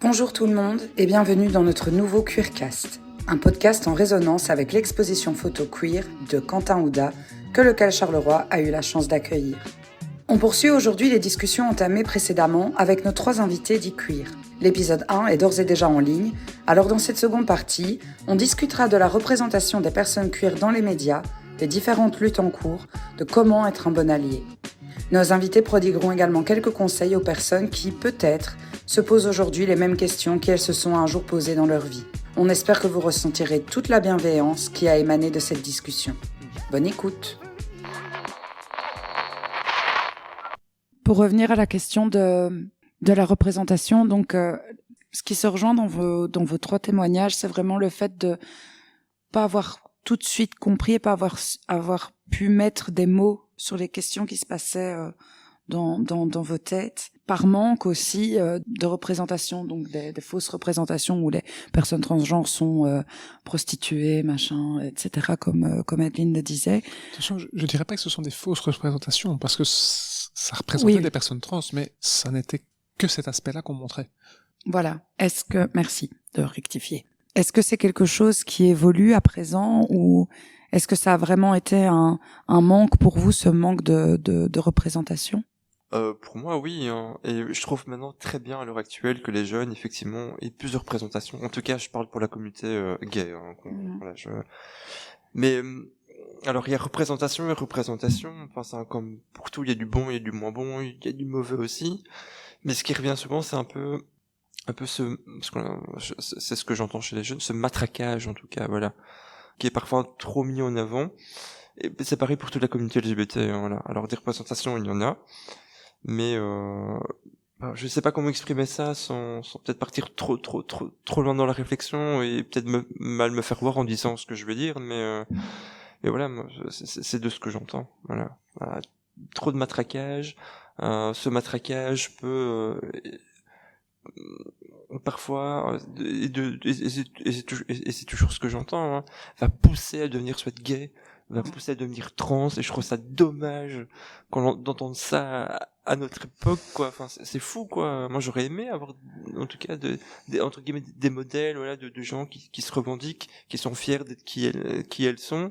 Bonjour tout le monde et bienvenue dans notre nouveau Queercast, un podcast en résonance avec l'exposition photo queer de Quentin Houda que le Cal Charleroi a eu la chance d'accueillir. On poursuit aujourd'hui les discussions entamées précédemment avec nos 3 invités dits queer. L'épisode 1 est d'ores et déjà en ligne, alors dans cette seconde partie, on discutera de la représentation des personnes queer dans les médias, des différentes luttes en cours, de comment être un bon allié. Nos invités prodigueront également quelques conseils aux personnes qui, peut-être, se posent aujourd'hui les mêmes questions qu'elles se sont un jour posées dans leur vie. On espère que vous ressentirez toute la bienveillance qui a émané de cette discussion. Bonne écoute. Pour revenir à la question de la représentation, donc ce qui se rejoint dans vos 3 témoignages, c'est vraiment le fait de pas avoir tout de suite compris et pas avoir pu mettre des mots sur les questions qui se passaient dans vos têtes, par manque aussi de représentation, donc des fausses représentations où les personnes transgenres sont prostituées, machin, etc., comme Adeline le disait. Attention, je dirais pas que ce sont des fausses représentations, parce que ça représentait des personnes trans, mais ça n'était que cet aspect-là qu'on montrait. Voilà. Merci de rectifier. Est-ce que c'est quelque chose qui évolue à présent, ou est-ce que ça a vraiment été un manque pour vous, ce manque de représentation? Pour moi, oui, hein. Et je trouve maintenant très bien à l'heure actuelle que les jeunes, effectivement, aient plus de représentation. En tout cas, je parle pour la communauté gay. Hein, voilà, Mais alors, il y a représentation et représentation. Enfin, c'est comme pour tout, il y a du bon, il y a du moins bon, il y a du mauvais aussi. Mais ce qui revient souvent, c'est un peu c'est ce que j'entends chez les jeunes, ce matraquage, en tout cas, voilà, qui est parfois trop mis en avant. Et c'est pareil pour toute la communauté LGBT, hein, voilà. Alors, des représentations, il y en a. Mais je sais pas comment exprimer ça sans peut-être partir trop loin dans la réflexion et peut-être mal me faire voir en disant ce que je veux dire, mais voilà, moi, c'est de ce que j'entends. Voilà, trop de matraquage. Ce matraquage peut parfois et c'est toujours ce que j'entends, hein, va pousser à devenir soit gay, va pousser à devenir trans, et je trouve ça dommage d'entendre ça à notre époque, quoi. Enfin, c'est fou, quoi. Moi, j'aurais aimé avoir, en tout cas, entre guillemets, des modèles, voilà, de gens qui se revendiquent, qui sont fiers d'être qui elles sont,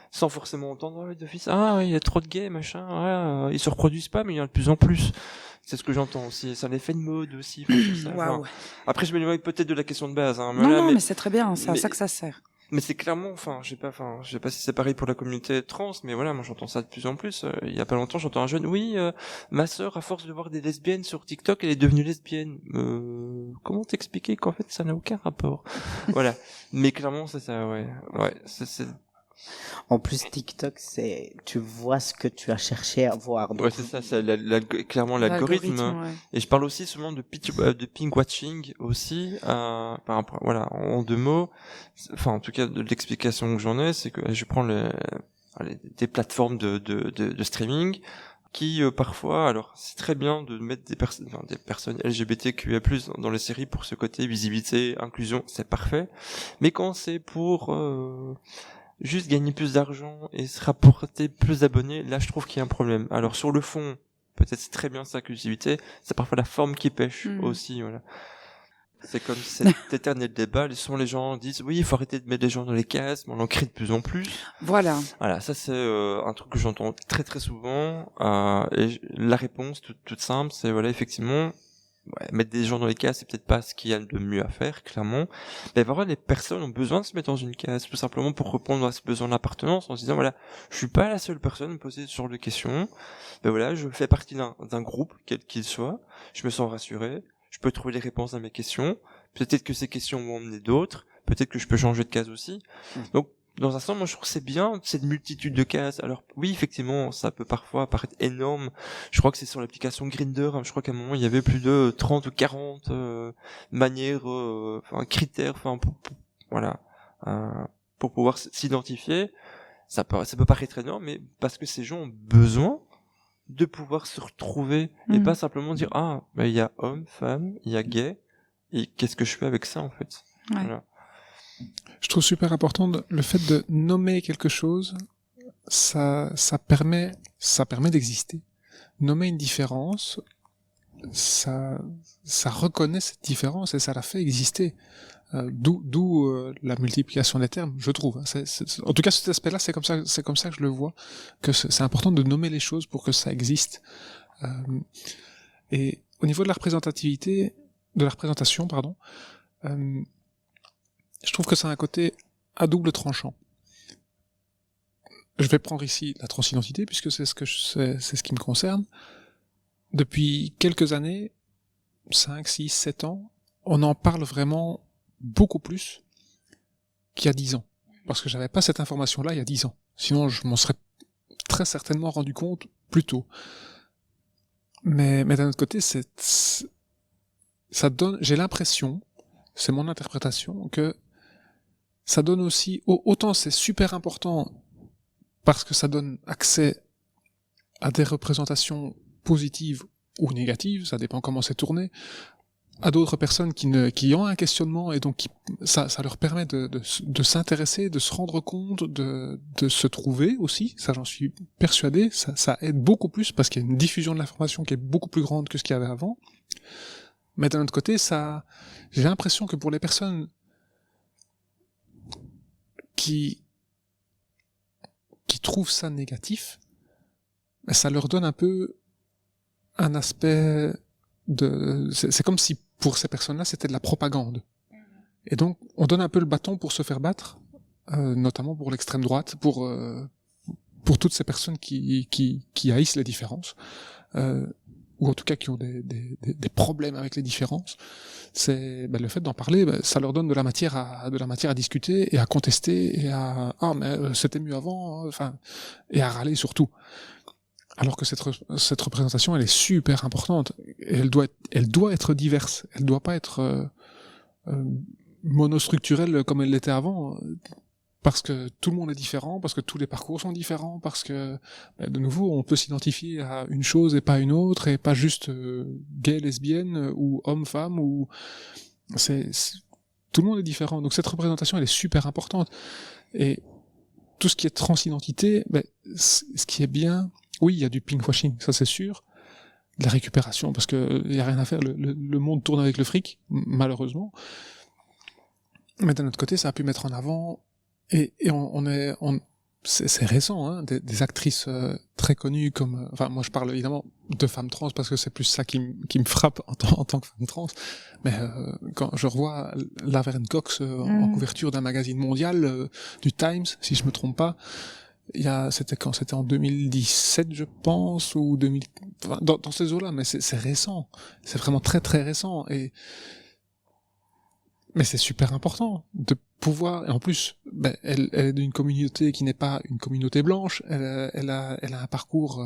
sans forcément entendre d'office, il y a trop de gays, machin, ils se reproduisent pas, mais il y en a de plus en plus. C'est ce que j'entends aussi. C'est un effet de mode aussi. Ça. Wow. Enfin, après, je m'éloigne peut-être de la question de base. Hein, mais c'est très bien. C'est à ça que ça sert. Mais c'est clairement, je sais pas si c'est pareil pour la communauté trans, mais voilà, moi j'entends ça de plus en plus. Il y a pas longtemps, j'entends un jeune, ma sœur, à force de voir des lesbiennes sur TikTok, elle est devenue lesbienne. Comment t'expliquer qu'en fait ça n'a aucun rapport? Voilà. Mais clairement, c'est ça, ouais, c'est. En plus, TikTok, tu vois ce que tu as cherché à voir. Donc... Ouais, c'est ça, c'est clairement l'algorithme. Ouais. Et je parle aussi souvent de pink watching aussi, voilà, en 2 mots. Enfin, en tout cas, de l'explication que j'en ai, c'est que je prends des plateformes de streaming qui parfois, alors c'est très bien de mettre des personnes LGBTQIA+ dans les séries pour ce côté visibilité, inclusion, c'est parfait. Mais quand c'est pour juste gagner plus d'argent et se rapporter plus d'abonnés, là je trouve qu'il y a un problème. Alors sur le fond, peut-être c'est très bien sa inclusivité, c'est parfois la forme qui pêche aussi, voilà. C'est comme cet éternel débat, souvent les gens disent oui, il faut arrêter de mettre les gens dans les cases, mais on en crée de plus en plus. Voilà, ça c'est un truc que j'entends très très souvent, et la réponse toute simple, c'est voilà, effectivement, mettre des gens dans les cases, c'est peut-être pas ce qu'il y a de mieux à faire, clairement. Mais parfois, les personnes ont besoin de se mettre dans une case, tout simplement pour répondre à ce besoin d'appartenance, en se disant, voilà, je suis pas la seule personne à me poser ce genre de questions. Voilà, je fais partie d'un groupe, quel qu'il soit. Je me sens rassuré. Je peux trouver les réponses à mes questions. Peut-être que ces questions vont emmener d'autres. Peut-être que je peux changer de case aussi. Donc, dans un sens, moi, je trouve que c'est bien, cette multitude de cases. Alors, oui, effectivement, ça peut parfois paraître énorme. Je crois que c'est sur l'application Grindr, hein, je crois qu'à un moment, il y avait plus de 30 ou 40 manières, critères, voilà, pour pouvoir s'identifier. Ça peut paraître énorme, mais parce que ces gens ont besoin de pouvoir se retrouver, et pas simplement dire, il y a homme, femme, il y a gay, et qu'est-ce que je fais avec ça, en fait? Ouais. Voilà. Je trouve super important le fait de nommer quelque chose, ça permet d'exister. Nommer une différence, ça reconnaît cette différence et ça la fait exister. D'où la multiplication des termes, je trouve. En tout cas, cet aspect-là, c'est comme ça que je le vois, que c'est important de nommer les choses pour que ça existe. Et au niveau de la représentation, pardon, je trouve que ça a un côté à double tranchant. Je vais prendre ici la transidentité, puisque c'est ce qui me concerne. Depuis quelques années, 5, 6, 7 ans, on en parle vraiment beaucoup plus qu'il y a 10 ans. Parce que j'avais pas cette information-là il y a 10 ans. Sinon, je m'en serais très certainement rendu compte plus tôt. Mais d'un autre côté, ça donne, j'ai l'impression, c'est mon interprétation, que ça donne aussi, autant c'est super important parce que ça donne accès à des représentations positives ou négatives, ça dépend comment c'est tourné, à d'autres personnes qui ont un questionnement et donc ça leur permet de s'intéresser, de se rendre compte, de se trouver aussi, ça j'en suis persuadé, ça aide beaucoup plus parce qu'il y a une diffusion de l'information qui est beaucoup plus grande que ce qu'il y avait avant. Mais d'un autre côté, j'ai l'impression que pour les personnes qui trouvent ça négatif, ça leur donne un peu un aspect c'est comme si pour ces personnes-là c'était de la propagande. Et donc on donne un peu le bâton pour se faire battre, notamment pour l'extrême droite, pour toutes ces personnes qui haïssent les différences, ou en tout cas qui ont des problèmes avec les différences. C'est le fait d'en parler, ça leur donne de la matière à discuter et à contester et à mais c'était mieux avant, enfin, et à râler surtout. Alors que cette représentation, elle est super importante. Et elle doit être diverse. Elle doit pas être monostructurelle comme elle l'était avant. Parce que tout le monde est différent, parce que tous les parcours sont différents, parce que, de nouveau, on peut s'identifier à une chose et pas à une autre, et pas juste gay, lesbienne, ou homme, femme, ou... Tout le monde est différent. Donc cette représentation, elle est super importante. Et tout ce qui est transidentité, ce qui est bien... Oui, il y a du pinkwashing, ça c'est sûr. De la récupération, parce que y a rien à faire, le monde tourne avec le fric, malheureusement. Mais d'un autre côté, ça a pu mettre en avant, et c'est récent, hein, des actrices très connues comme, enfin moi je parle évidemment de femmes trans parce que c'est plus ça qui me frappe en tant que femme trans. Mais quand je revois Laverne Cox en couverture d'un magazine mondial, du Times, si je me trompe pas. C'était en 2017, je pense, ou 2000, enfin, dans ces eaux-là, mais c'est récent. C'est vraiment très très récent mais c'est super important de pouvoir, et en plus, elle est d'une communauté qui n'est pas une communauté blanche, elle a un parcours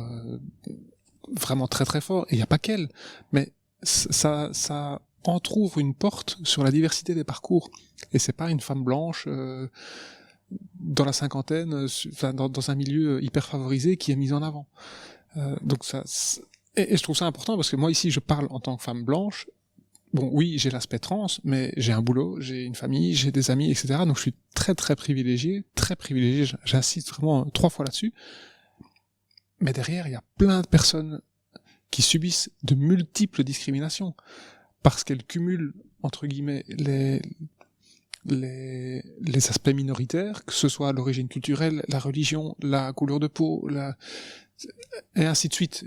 vraiment très très fort, et il n'y a pas qu'elle, mais ça entrouvre une porte sur la diversité des parcours, et c'est pas une femme blanche, dans la cinquantaine, enfin dans un milieu hyper favorisé qui est mis en avant. Donc ça, et je trouve ça important parce que moi ici je parle en tant que femme blanche. Bon oui, j'ai l'aspect trans, mais j'ai un boulot, j'ai une famille, j'ai des amis, etc. Donc je suis très très privilégié, j'insiste vraiment 3 fois là-dessus. Mais derrière, il y a plein de personnes qui subissent de multiples discriminations parce qu'elles cumulent entre guillemets les aspects minoritaires, que ce soit l'origine culturelle, la religion, la couleur de peau, et ainsi de suite.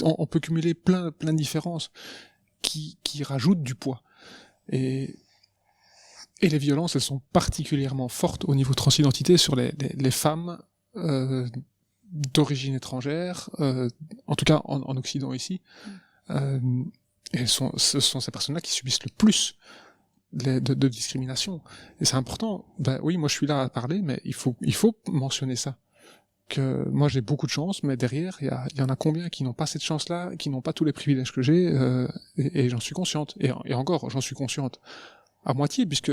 On peut cumuler plein de différences qui rajoutent du poids. Et les violences, elles sont particulièrement fortes au niveau transidentité sur les femmes d'origine étrangère, en tout cas en Occident ici. Et ce sont ces personnes-là qui subissent le plus de discrimination. Et c'est important. Oui, moi je suis là à parler, mais il faut mentionner ça. Que moi j'ai beaucoup de chance, mais derrière il y en a combien qui n'ont pas cette chance-là, qui n'ont pas tous les privilèges que j'ai, et j'en suis consciente. Et encore, j'en suis consciente à moitié, puisque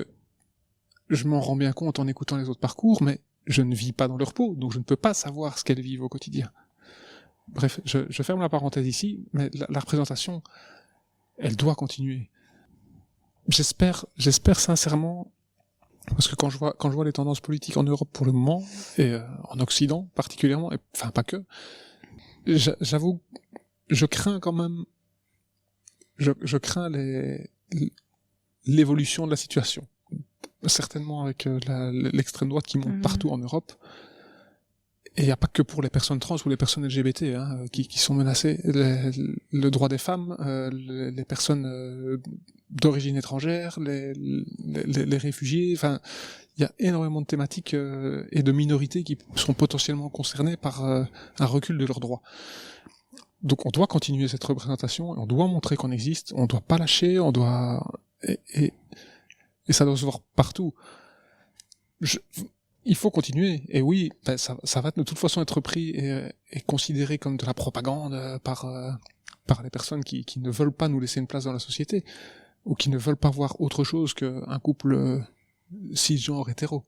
je m'en rends bien compte en écoutant les autres parcours, mais je ne vis pas dans leur peau, donc je ne peux pas savoir ce qu'elles vivent au quotidien. Bref, je ferme la parenthèse ici, mais la représentation, elle doit continuer. J'espère sincèrement, parce que quand je vois les tendances politiques en Europe pour le moment, et en Occident particulièrement, et, enfin pas que, j'avoue, je crains quand même je crains l'évolution de la situation. Certainement avec l'extrême droite qui monte partout en Europe. Et il n'y a pas que pour les personnes trans ou les personnes LGBT qui sont menacées. Le droit des femmes, les personnes d'origine étrangère, les réfugiés, enfin, il y a énormément de thématiques et de minorités qui sont potentiellement concernées par un recul de leurs droits. Donc on doit continuer cette représentation, on doit montrer qu'on existe, on doit pas lâcher, on doit... Et ça doit se voir partout. Il faut continuer. Et oui, ça va de toute façon être pris et considéré comme de la propagande par les personnes qui ne veulent pas nous laisser une place dans la société ou qui ne veulent pas voir autre chose qu'un couple cisgenre hétéro.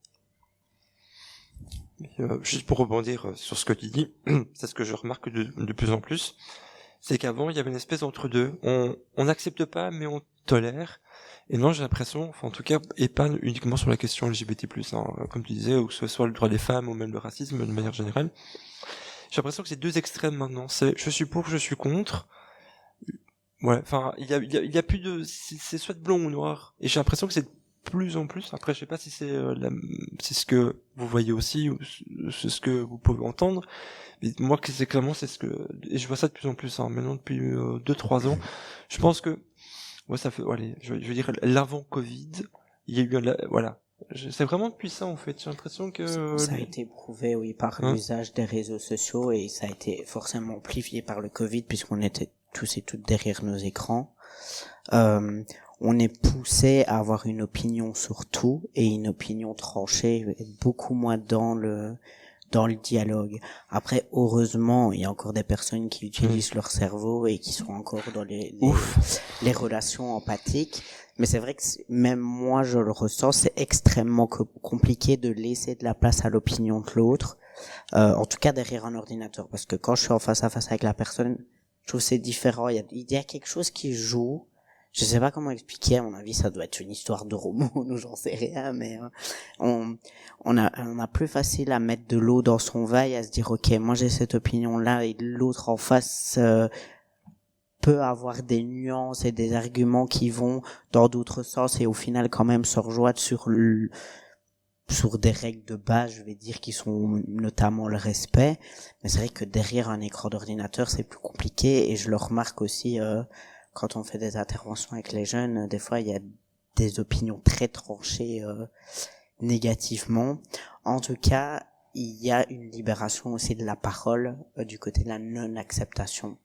Juste pour rebondir sur ce que tu dis, c'est ce que je remarque de plus en plus, c'est qu'avant il y avait une espèce d'entre-deux. On n'accepte pas, mais on tolère. Et non, j'ai l'impression, enfin en tout cas, et pas uniquement sur la question LGBT+, comme tu disais, ou que ce soit le droit des femmes ou même le racisme de manière générale. J'ai l'impression que c'est deux extrêmes maintenant. C'est je suis pour, je suis contre. Ouais, enfin il y a plus de, c'est soit blanc ou noir. Et j'ai l'impression que c'est de plus en plus. Après, je sais pas si c'est ce que vous voyez aussi ou c'est ce que vous pouvez entendre. Mais moi, c'est clairement c'est ce que, et je vois ça de plus en plus. Maintenant depuis 2-3 ans, je pense que ouais, ça fait, allez, je veux dire, l'avant Covid, il y a eu, voilà. C'est vraiment puissant, en fait. J'ai l'impression que... Ça a été prouvé, oui, par l'usage des réseaux sociaux et ça a été forcément amplifié par le Covid puisqu'on était tous et toutes derrière nos écrans. On est poussé à avoir une opinion sur tout et une opinion tranchée, beaucoup moins dans le dialogue. Après, heureusement, il y a encore des personnes qui utilisent leur cerveau et qui sont encore dans les relations empathiques. Mais c'est vrai que même moi, je le ressens, c'est extrêmement compliqué de laisser de la place à l'opinion de l'autre. En tout cas, derrière un ordinateur. Parce que quand je suis en face à face avec la personne, je trouve que c'est différent. Il y a quelque chose qui joue. Je sais pas comment expliquer, à mon avis, ça doit être une histoire de roman, ou j'en sais rien, mais on a plus facile à mettre de l'eau dans son vin et à se dire, ok, moi j'ai cette opinion-là, et l'autre en face peut avoir des nuances et des arguments qui vont dans d'autres sens, et au final quand même se rejoindre sur des règles de base, je vais dire, qui sont notamment le respect. Mais c'est vrai que derrière un écran d'ordinateur, c'est plus compliqué, et je le remarque aussi... quand on fait des interventions avec les jeunes, des fois il y a des opinions très tranchées négativement. En tout cas, il y a une libération aussi de la parole du côté de la non-acceptation.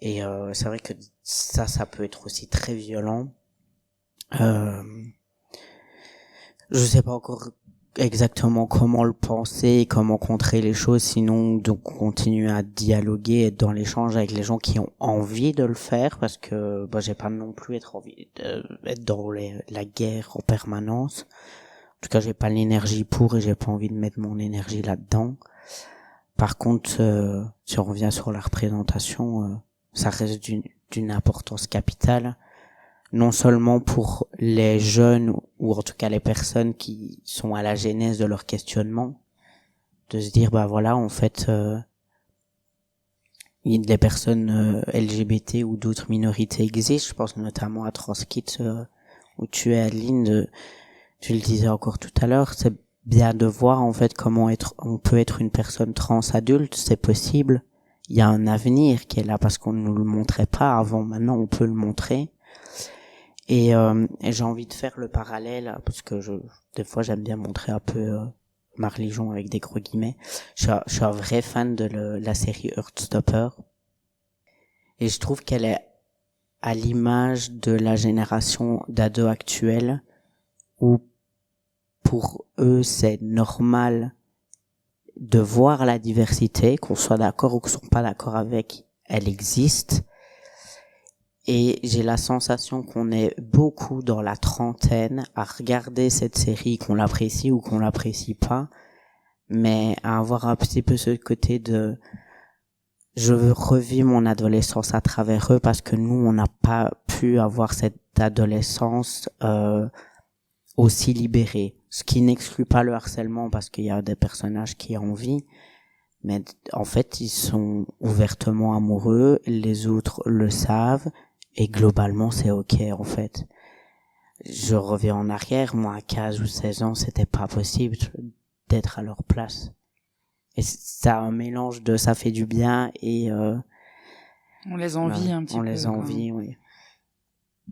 Et c'est vrai que ça peut être aussi très violent. Je sais pas encore exactement comment le penser, comment contrer les choses, sinon donc continuer à dialoguer, être dans l'échange avec les gens qui ont envie de le faire, parce que j'ai pas non plus être dans la guerre en permanence. En tout cas, j'ai pas l'énergie pour et j'ai pas envie de mettre mon énergie là-dedans. Par contre, si on revient sur la représentation, ça reste d'une importance capitale. Non seulement pour les jeunes, ou en tout cas les personnes qui sont à la genèse de leur questionnement, de se dire, voilà, en fait, les personnes LGBT ou d'autres minorités existent. Je pense notamment à Transkit, où tu es, Aline, tu le disais encore tout à l'heure, c'est bien de voir en fait comment on peut être une personne trans adulte, c'est possible. Il y a un avenir qui est là parce qu'on ne nous le montrait pas avant, maintenant on peut le montrer. Et j'ai envie de faire le parallèle, parce que des fois j'aime bien montrer un peu ma religion avec des gros guillemets. Je suis un vrai fan de la série Heartstopper. Et je trouve qu'elle est à l'image de la génération d'ados actuels, où pour eux c'est normal de voir la diversité, qu'on soit d'accord ou qu'on soit pas d'accord avec, elle existe. Et j'ai la sensation qu'on est beaucoup dans la trentaine à regarder cette série, qu'on l'apprécie ou qu'on l'apprécie pas, mais à avoir un petit peu ce côté de je revis mon adolescence à travers eux, parce que nous on n'a pas pu avoir cette adolescence aussi libérée, ce qui n'exclut pas le harcèlement, parce qu'il y a des personnages qui en vivent, mais en fait ils sont ouvertement amoureux, les autres le savent. Et globalement, c'est ok, en fait. Je reviens en arrière, moi, à 15 ou 16 ans, c'était pas possible d'être à leur place. Et c'est un mélange de ça fait du bien et On les envie un petit peu. On les envie, oui.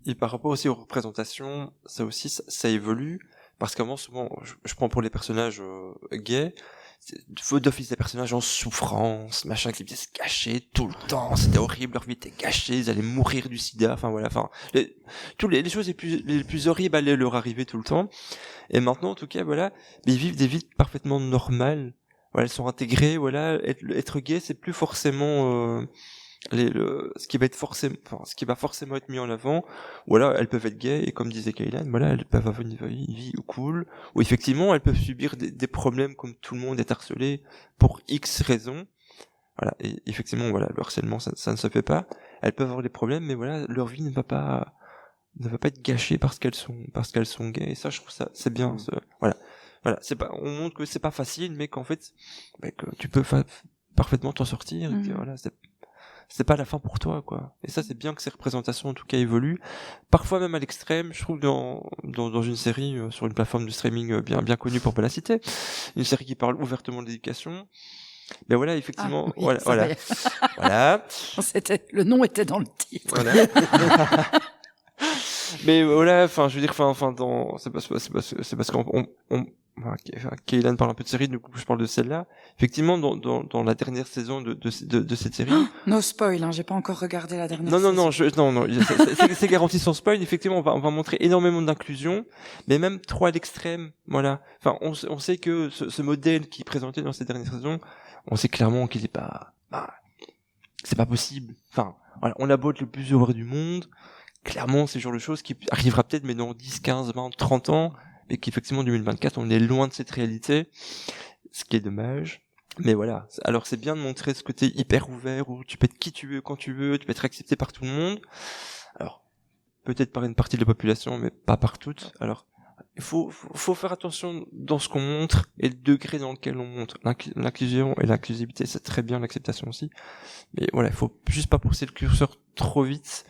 Et par rapport aussi aux représentations, ça aussi, ça évolue. Parce qu'avant, souvent, je prends pour les personnages gays, faut d'office des personnages en souffrance, machin, qui se cacher tout le temps, c'était horrible, leur vie était cachée, ils allaient mourir du sida, enfin voilà, enfin, les choses les plus horribles allaient leur arriver tout le temps. Et maintenant, en tout cas, voilà, ils vivent des vies parfaitement normales. Voilà, elles sont intégrées, voilà, être gay, c'est plus forcément, ce qui va forcément être mis en avant. Voilà, elles peuvent être gays et comme disait Kaylan, voilà, elles peuvent avoir une vie cool, ou effectivement elles peuvent subir des problèmes comme tout le monde est harcelé pour X raisons. Voilà, et effectivement voilà, le harcèlement ça ne se fait pas. Elles peuvent avoir des problèmes, mais voilà, leur vie ne va pas être gâchée parce qu'elles sont gays. Et ça, je trouve ça c'est bien. Voilà, c'est pas, on montre que c'est pas facile, mais qu'en fait, que tu peux parfaitement t'en sortir. Et que, voilà, c'est pas la fin pour toi, quoi. Et ça, c'est bien que ces représentations, en tout cas, évoluent. Parfois même à l'extrême, je trouve, dans une série, sur une plateforme de streaming bien connue pour pas la citer, une série qui parle ouvertement de l'éducation. Ben voilà, effectivement, voilà. Le nom était dans le titre. Voilà. Mais voilà, enfin, je veux dire, c'est parce qu'on Kaylan parle un peu de série, du coup je parle de celle-là. Effectivement, dans la dernière saison de cette série. No spoil, hein, j'ai pas encore regardé la dernière saison. Non, c'est garanti sans spoil. Effectivement, on va montrer énormément d'inclusion, mais même trop à l'extrême, voilà. Enfin, on sait que ce modèle qui est présenté dans cette dernière saison, on sait clairement qu'il est pas, c'est pas possible. Enfin, voilà, on a beau être le plus heureux du monde, clairement, c'est le genre de choses qui arrivera peut-être, mais dans 10, 15, 20, 30 ans, et qu'effectivement, en 2024, on est loin de cette réalité, ce qui est dommage. Mais voilà. Alors, c'est bien de montrer ce côté hyper ouvert, où tu peux être qui tu veux, quand tu veux, tu peux être accepté par tout le monde. Alors, peut-être par une partie de la population, mais pas par toutes. Alors, il faut faire attention dans ce qu'on montre, et le degré dans lequel on montre. L'inclusion et l'inclusivité, c'est très bien, l'acceptation aussi. Mais voilà, il faut juste pas pousser le curseur trop vite,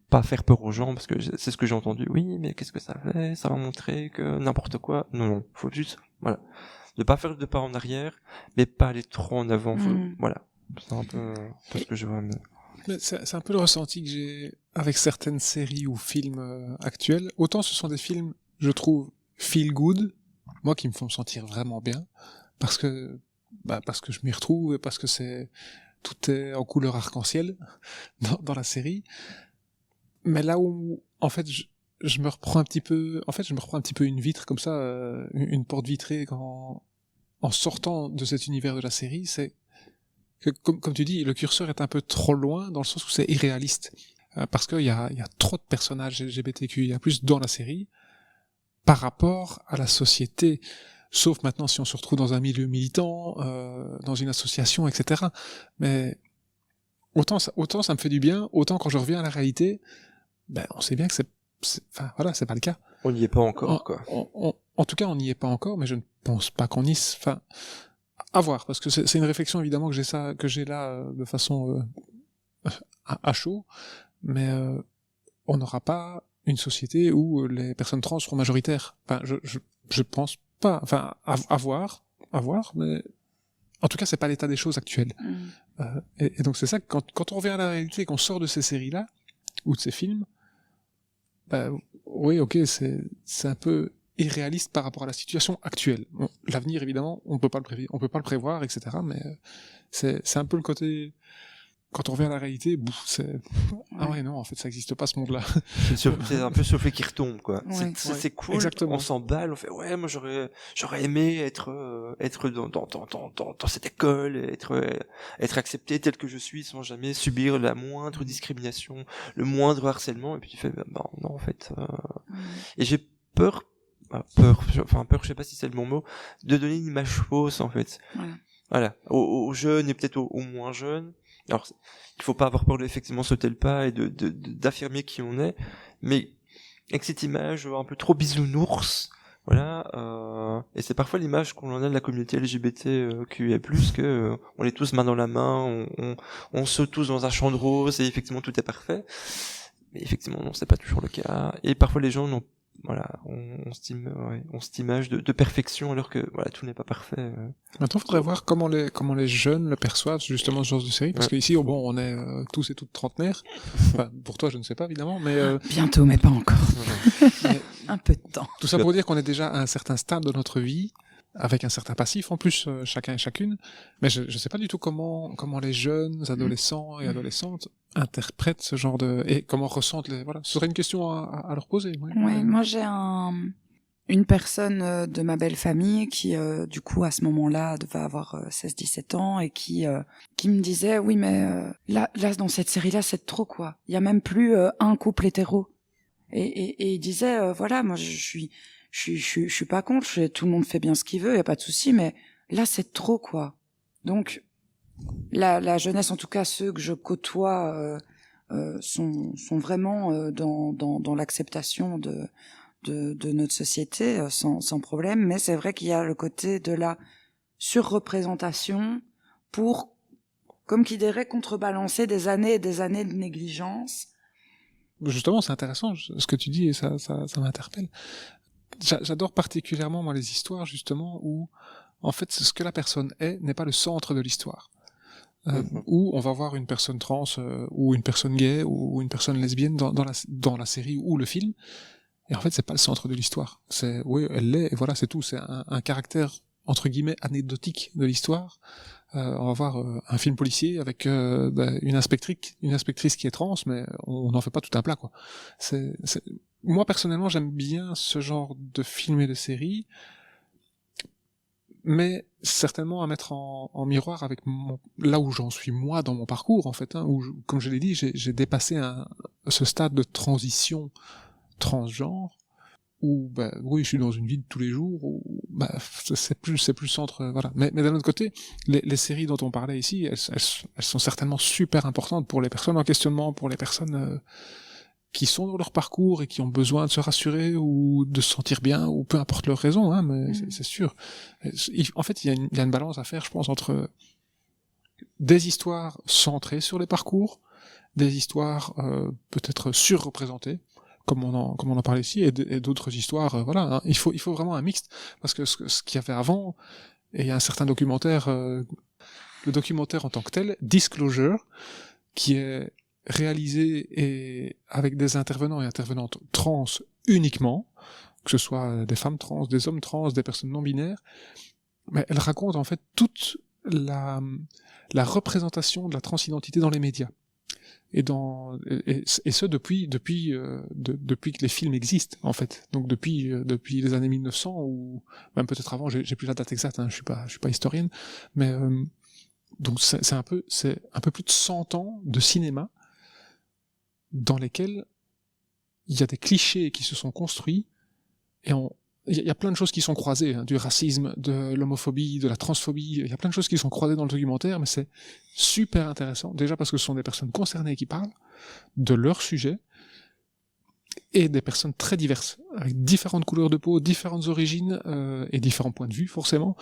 pas faire peur aux gens, parce que c'est ce que j'ai entendu. Oui, mais qu'est-ce que ça fait? Ça va montrer que n'importe quoi. Non, faut juste, voilà. Ne pas faire de pas en arrière, mais pas aller trop en avant. Voilà. C'est un peu ce que je vois. Mais c'est un peu le ressenti que j'ai avec certaines séries ou films actuels. Autant ce sont des films, je trouve, feel good, moi qui me font me sentir vraiment bien, parce que je m'y retrouve et parce que tout est en couleur arc-en-ciel dans la série. Mais là où, en fait, je me reprends un petit peu une vitre comme ça, une porte vitrée en sortant de cet univers de la série, c'est que, comme tu dis, le curseur est un peu trop loin dans le sens où c'est irréaliste. Parce qu'il y a trop de personnages LGBTQIA+, dans la série, par rapport à la société. Sauf maintenant si on se retrouve dans un milieu militant, dans une association, etc. Mais, autant ça me fait du bien, autant quand je reviens à la réalité, on sait bien que c'est pas le cas. On n'y est pas encore, quoi. En tout cas, on n'y est pas encore, mais je ne pense pas qu'on y... à voir, parce que c'est une réflexion, évidemment, que j'ai là, de façon, à chaud, mais, on n'aura pas une société où les personnes trans seront majoritaires. Enfin, je pense pas. Enfin, à voir, mais, en tout cas, c'est pas l'état des choses actuelles. Et donc, c'est ça que quand on revient à la réalité, qu'on sort de ces séries-là, ou de ces films, oui, ok, c'est un peu irréaliste par rapport à la situation actuelle. Bon, l'avenir, évidemment, on peut pas le prévoir, etc. Mais c'est un peu le côté, quand on revient à la réalité, ah ouais, non, en fait, ça existe pas, ce monde-là. C'est un peu soufflé qui retombe, quoi. Ouais. C'est cool. Exactement. On s'emballe, on fait, ouais, moi, j'aurais aimé être dans cette école, être accepté tel que je suis sans jamais subir la moindre discrimination, le moindre harcèlement. Et puis tu fais, non, en fait, et j'ai peur, je sais pas si c'est le bon mot, de donner une image fausse, en fait. Voilà. Aux jeunes et peut-être aux moins jeunes. Alors, il faut pas avoir peur d'effectivement sauter le pas et d'affirmer qui on est, mais avec cette image un peu trop bisounours, voilà, et c'est parfois l'image qu'on en a de la communauté LGBTQIA+, que on est tous main dans la main, on saute tous dans un champ de roses et effectivement tout est parfait. Mais effectivement, non, c'est pas toujours le cas. Et parfois, les gens n'ont, voilà, on cette image de perfection, alors que, voilà, tout n'est pas parfait. Maintenant, faudrait voir comment les jeunes le perçoivent, justement, ce genre de série, parce qu'ici, bon, on est tous et toutes trentenaires. Enfin, pour toi, je ne sais pas, évidemment, mais... Bientôt, mais pas encore. Un peu de temps. Tout ça pour dire qu'on est déjà à un certain stade de notre vie, avec un certain passif en plus, chacun et chacune. Mais je sais pas du tout comment les jeunes adolescents et adolescentes interprètent ce genre de... Et comment ressentent les... Voilà, ce serait une question à leur poser. Ouais, moi j'ai une personne de ma belle famille qui, du coup, à ce moment-là, devait avoir 16-17 ans et qui me disait, oui, mais là, dans cette série-là, c'est trop, quoi. Il y a même plus un couple hétéro. Et il disait, voilà, moi je suis pas contre, tout le monde fait bien ce qu'il veut, y a pas de souci, mais là c'est trop, quoi. Donc la jeunesse, en tout cas ceux que je côtoie, sont vraiment dans l'acceptation de notre société, sans problème. Mais c'est vrai qu'il y a le côté de la surreprésentation pour, comme qui dirait, contrebalancer des années et des années de négligence. Justement, c'est intéressant ce que tu dis, et ça m'interpelle. J'adore particulièrement, moi, les histoires, justement, où, en fait, ce que la personne est n'est pas le centre de l'histoire. Où on va voir une personne trans, ou une personne gay, ou une personne lesbienne dans la série ou le film. Et en fait, c'est pas le centre de l'histoire. C'est, oui, elle l'est, et voilà, c'est tout. C'est un caractère, entre guillemets, anecdotique de l'histoire. On va voir un film policier avec une inspectrice qui est trans, mais on n'en fait pas tout un plat, quoi. Moi personnellement, j'aime bien ce genre de film et de série, mais certainement à mettre en miroir avec là où j'en suis moi dans mon parcours, en fait, où comme je l'ai dit, j'ai dépassé ce stade de transition transgenre. Où oui, je suis dans une vie de tous les jours où c'est plus le centre, voilà. Mais d'un autre côté, les séries dont on parlait ici, elles sont certainement super importantes pour les personnes en questionnement, pour les personnes qui sont dans leur parcours et qui ont besoin de se rassurer ou de se sentir bien, ou peu importe leur raison, hein, mais c'est sûr. En fait, il y a une balance à faire, je pense, entre des histoires centrées sur les parcours, des histoires peut-être surreprésentées, comme on en parlait ici, et d'autres histoires, voilà, hein. Il faut vraiment un mixte, parce que ce qu'il y avait avant, et il y a un certain documentaire, le documentaire en tant que tel, Disclosure, qui est réalisé et avec des intervenants et intervenantes trans uniquement, que ce soit des femmes trans, des hommes trans, des personnes non binaires, mais elle raconte en fait toute la représentation de la transidentité dans les médias. Et ce depuis que les films existent, en fait. Donc depuis les années 1900, ou même peut-être avant, j'ai plus la date exacte, hein, je suis pas historienne, mais donc c'est un peu plus de 100 ans de cinéma dans lesquels il y a des clichés qui se sont construits, et il y a plein de choses qui sont croisées, hein, du racisme, de l'homophobie, de la transphobie, il y a plein de choses qui sont croisées dans le documentaire, mais c'est super intéressant, déjà parce que ce sont des personnes concernées qui parlent de leur sujet, et des personnes très diverses, avec différentes couleurs de peau, différentes origines, et différents points de vue, forcément,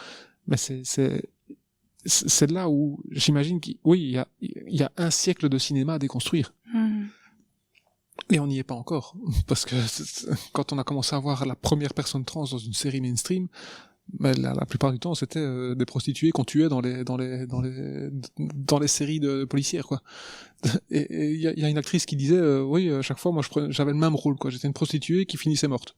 mais c'est là où j'imagine qu'il y a un siècle de cinéma à déconstruire. Et on n'y est pas encore, parce que quand on a commencé à voir la première personne trans dans une série mainstream, la plupart du temps c'était des prostituées qu'on tuait dans les séries de policières, quoi. Et il y a une actrice qui disait oui, chaque fois moi j'avais le même rôle, quoi. J'étais une prostituée qui finissait morte.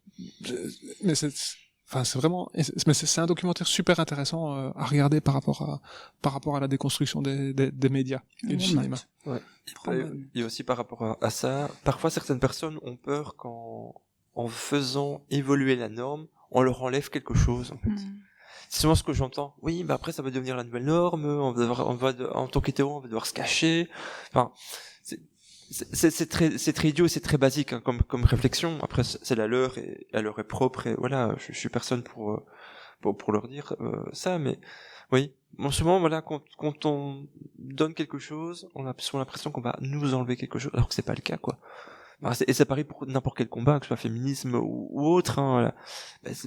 Mais c'est vraiment, mais c'est un documentaire super intéressant à regarder par rapport à la déconstruction des médias et du cinéma. Ouais. Et aussi par rapport à ça, parfois certaines personnes ont peur en faisant évoluer la norme, on leur enlève quelque chose, en fait. C'est souvent ce que j'entends. Oui, mais après ça va devenir la nouvelle norme, en tant qu'hétéro, on va devoir se cacher. Enfin, c'est très idiot, c'est très basique, hein, comme réflexion. Après c'est la leur, et la leur est propre, et voilà, je suis personne pour leur dire ça, mais oui, bon, souvent voilà, quand on donne quelque chose, on a souvent l'impression qu'on va nous enlever quelque chose, alors que c'est pas le cas, quoi. Et c'est pareil pour n'importe quel combat, que ce soit féminisme ou autre, hein, voilà.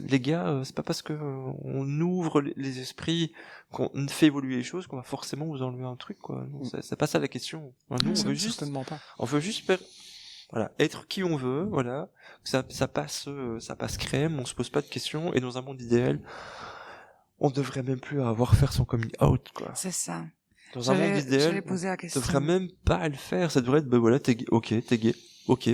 Les gars, c'est pas parce que on ouvre les esprits, qu'on fait évoluer les choses, qu'on va forcément vous enlever un truc, quoi. Non, c'est pas ça la question. Nous, on veut juste, certainement pas. on veut juste voilà, être qui on veut, voilà, ça passe crème, on se pose pas de questions, et dans un monde idéal, on devrait même plus avoir à faire son coming out, quoi. C'est ça. Dans un monde idéal, J'allais poser la on question. devrait même pas le faire, ça devrait être, ben voilà, t'es gay, ok,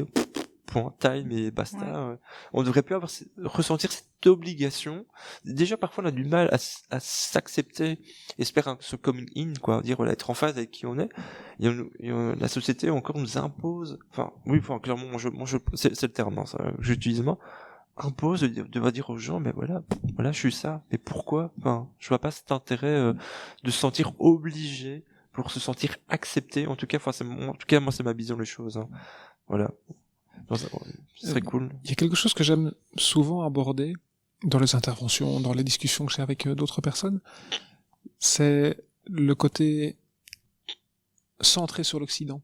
point, time et basta. Ouais. On devrait plus ressentir cette obligation. Déjà, parfois, on a du mal à s'accepter et se faire ce coming in, quoi, dire, voilà, être en phase avec qui on est. La société encore nous impose, clairement, c'est le terme, hein, ça, que j'utilise moi, impose de dire aux gens, mais voilà, je suis ça, mais pourquoi? Enfin, je vois pas cet intérêt de se sentir obligé pour se sentir accepté. En tout cas, moi, c'est ma vision des choses, hein. Voilà. Ce serait cool. Il y a quelque chose que j'aime souvent aborder dans les interventions, dans les discussions que j'ai avec d'autres personnes, c'est le côté centré sur l'Occident.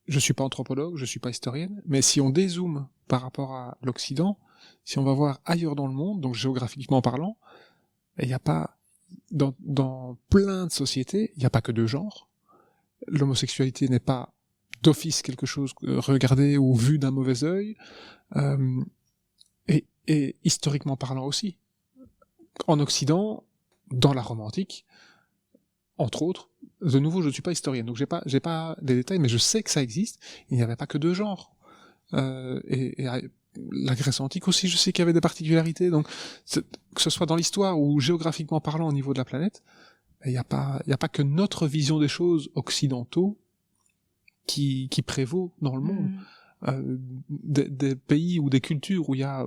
Je suis pas anthropologue, je suis pas historienne, mais si on dézoome par rapport à l'Occident, si on va voir ailleurs dans le monde, donc géographiquement parlant, il n'y a pas, dans plein de sociétés, il n'y a pas que deux genres. L'homosexualité n'est pas d'office quelque chose regardé ou vu d'un mauvais œil, et historiquement parlant aussi. En Occident, dans la Rome antique, entre autres, de nouveau, je ne suis pas historienne, donc j'ai pas des détails, mais je sais que ça existe. Il n'y avait pas que deux genres. Et la Grèce antique aussi, je sais qu'il y avait des particularités. Donc, que ce soit dans l'histoire ou géographiquement parlant au niveau de la planète, il n'y a pas que notre vision des choses occidentaux qui prévaut dans le monde. Des pays ou des cultures où il y a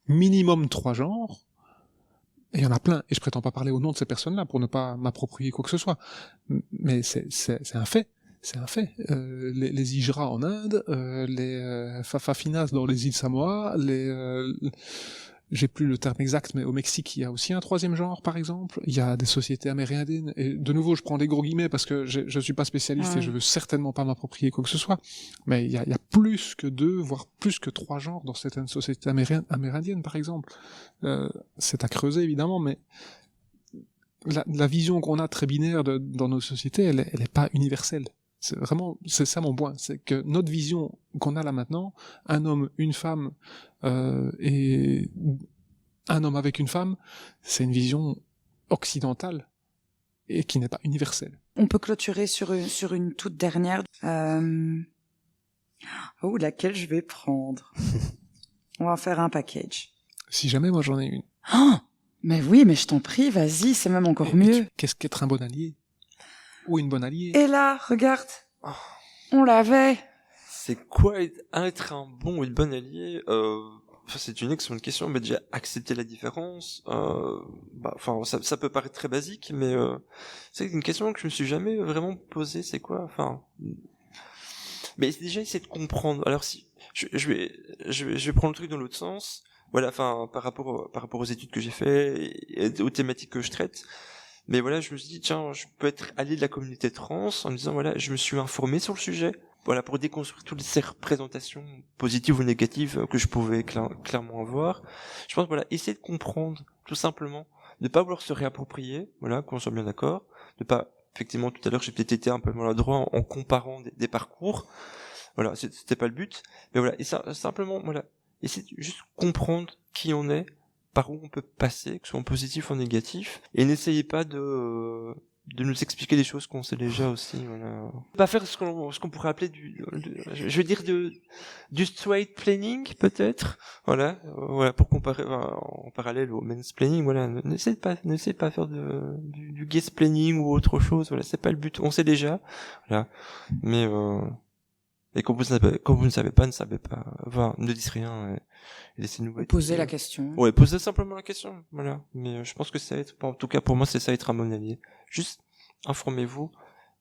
minimum 3 genres, et il y en a plein, et je prétends pas parler au nom de ces personnes-là pour ne pas m'approprier quoi que ce soit, mais c'est un fait. C'est un fait. Les Hijras en Inde, les Fafafinas dans les îles Samoa, j'ai plus le terme exact, mais au Mexique, il y a aussi un 3e genre, par exemple. Il y a des sociétés amérindiennes, et de nouveau, je prends des gros guillemets parce que je suis pas spécialiste et je veux certainement pas m'approprier quoi que ce soit. Mais il y a plus que 2, voire plus que 3 genres dans certaines sociétés amérindiennes, par exemple. C'est à creuser, évidemment, mais la vision qu'on a très binaire dans nos sociétés, elle est pas universelle. C'est ça mon point, c'est que notre vision qu'on a là maintenant, un homme, une femme, et un homme avec une femme, c'est une vision occidentale et qui n'est pas universelle. On peut clôturer sur une toute dernière. Laquelle je vais prendre? On va faire un package. Si jamais moi j'en ai une. Oh, mais oui, mais je t'en prie, vas-y, c'est même encore mieux. Qu'est-ce qu'être un bon allié? Ou une bonne alliée? Et là, regarde, on l'avait. C'est quoi être un bon ou une bonne allié? C'est une excellente question, mais déjà accepter la différence. Ça peut paraître très basique, mais c'est une question que je me suis jamais vraiment posée. C'est quoi? Mais déjà essayer de comprendre. Alors si je vais prendre le truc dans l'autre sens. Voilà, par rapport aux études que j'ai fait et aux thématiques que je traite. Mais voilà, je me suis dit, tiens, je peux être allié de la communauté trans en me disant, voilà, je me suis informé sur le sujet, voilà, pour déconstruire toutes ces représentations positives ou négatives que je pouvais clairement avoir. Je pense, voilà, essayer de comprendre, tout simplement, de pas vouloir se réapproprier, voilà, qu'on soit bien d'accord, de pas, effectivement, tout à l'heure, j'ai peut-être été un peu maladroit en comparant des parcours, voilà, c'était pas le but, mais voilà, et ça, simplement, voilà, essayer de juste comprendre qui on est, par où on peut passer, que ce soit en positif ou en négatif, et n'essayez pas de nous expliquer des choses qu'on sait déjà aussi, voilà. Pas faire ce qu'on pourrait appeler du straight planning, peut-être, voilà, pour comparer, en parallèle au mansplaining, voilà, n'essayez pas de faire du guesplaining ou autre chose, voilà, c'est pas le but, on sait déjà, voilà, mais et quand vous ne savez pas, enfin, ne dites rien, et laissez-nous poser la question. Ouais, posez simplement la question, voilà. Mais je pense que en tout cas pour moi, c'est ça être un bon allié. Juste informez-vous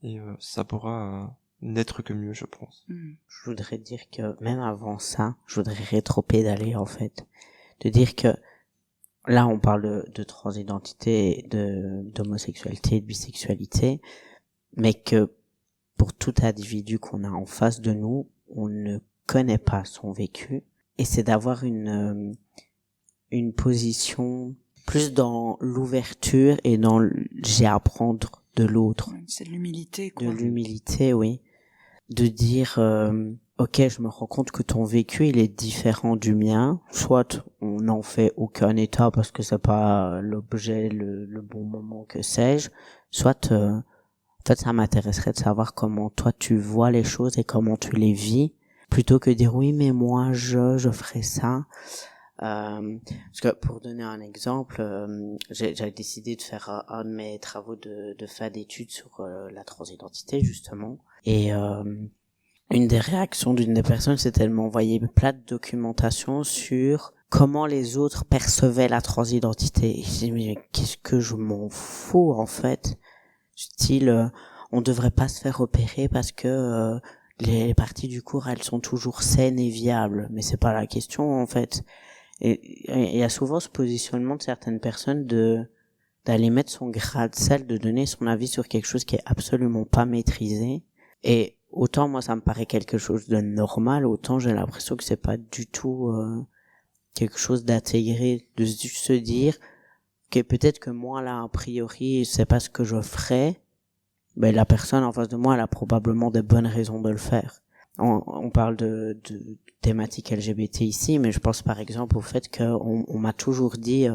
et ça pourra n'être que mieux, je pense. Je voudrais dire que même avant ça, je voudrais rétropédaler en fait, de dire que là on parle de transidentité, d'homosexualité, de bisexualité, mais que pour tout individu qu'on a en face de nous, on ne connaît pas son vécu, et c'est d'avoir une position plus dans l'ouverture et dans j'ai à apprendre de l'autre. C'est de l'humilité, quoi. De l'humilité, oui. De dire, ok, je me rends compte que ton vécu, il est différent du mien. Soit on n'en fait aucun état parce que c'est pas l'objet, le bon moment, que sais-je. Soit, en fait, ça m'intéresserait de savoir comment toi tu vois les choses et comment tu les vis, plutôt que dire oui, mais moi, je ferais ça. Parce que pour donner un exemple, j'ai décidé de faire un de mes travaux de fin d'études sur la transidentité justement, et une des réactions d'une des personnes, c'était de m'envoyer plein de documentation sur comment les autres percevaient la transidentité. Et j'ai dit, mais qu'est-ce que je m'en fous en fait, style on devrait pas se faire opérer parce que les parties du corps elles sont toujours saines et viables, mais c'est pas la question en fait. Et il y a souvent ce positionnement de certaines personnes d'aller mettre son grain de sel, de donner son avis sur quelque chose qui est absolument pas maîtrisé. Et autant moi ça me paraît quelque chose de normal, autant j'ai l'impression que c'est pas du tout quelque chose d'intégré, de se dire que peut-être que moi là a priori c'est pas ce que je ferais, mais la personne en face de moi elle a probablement des bonnes raisons de le faire. On parle de thématique LGBT ici, mais je pense par exemple au fait qu'on m'a toujours dit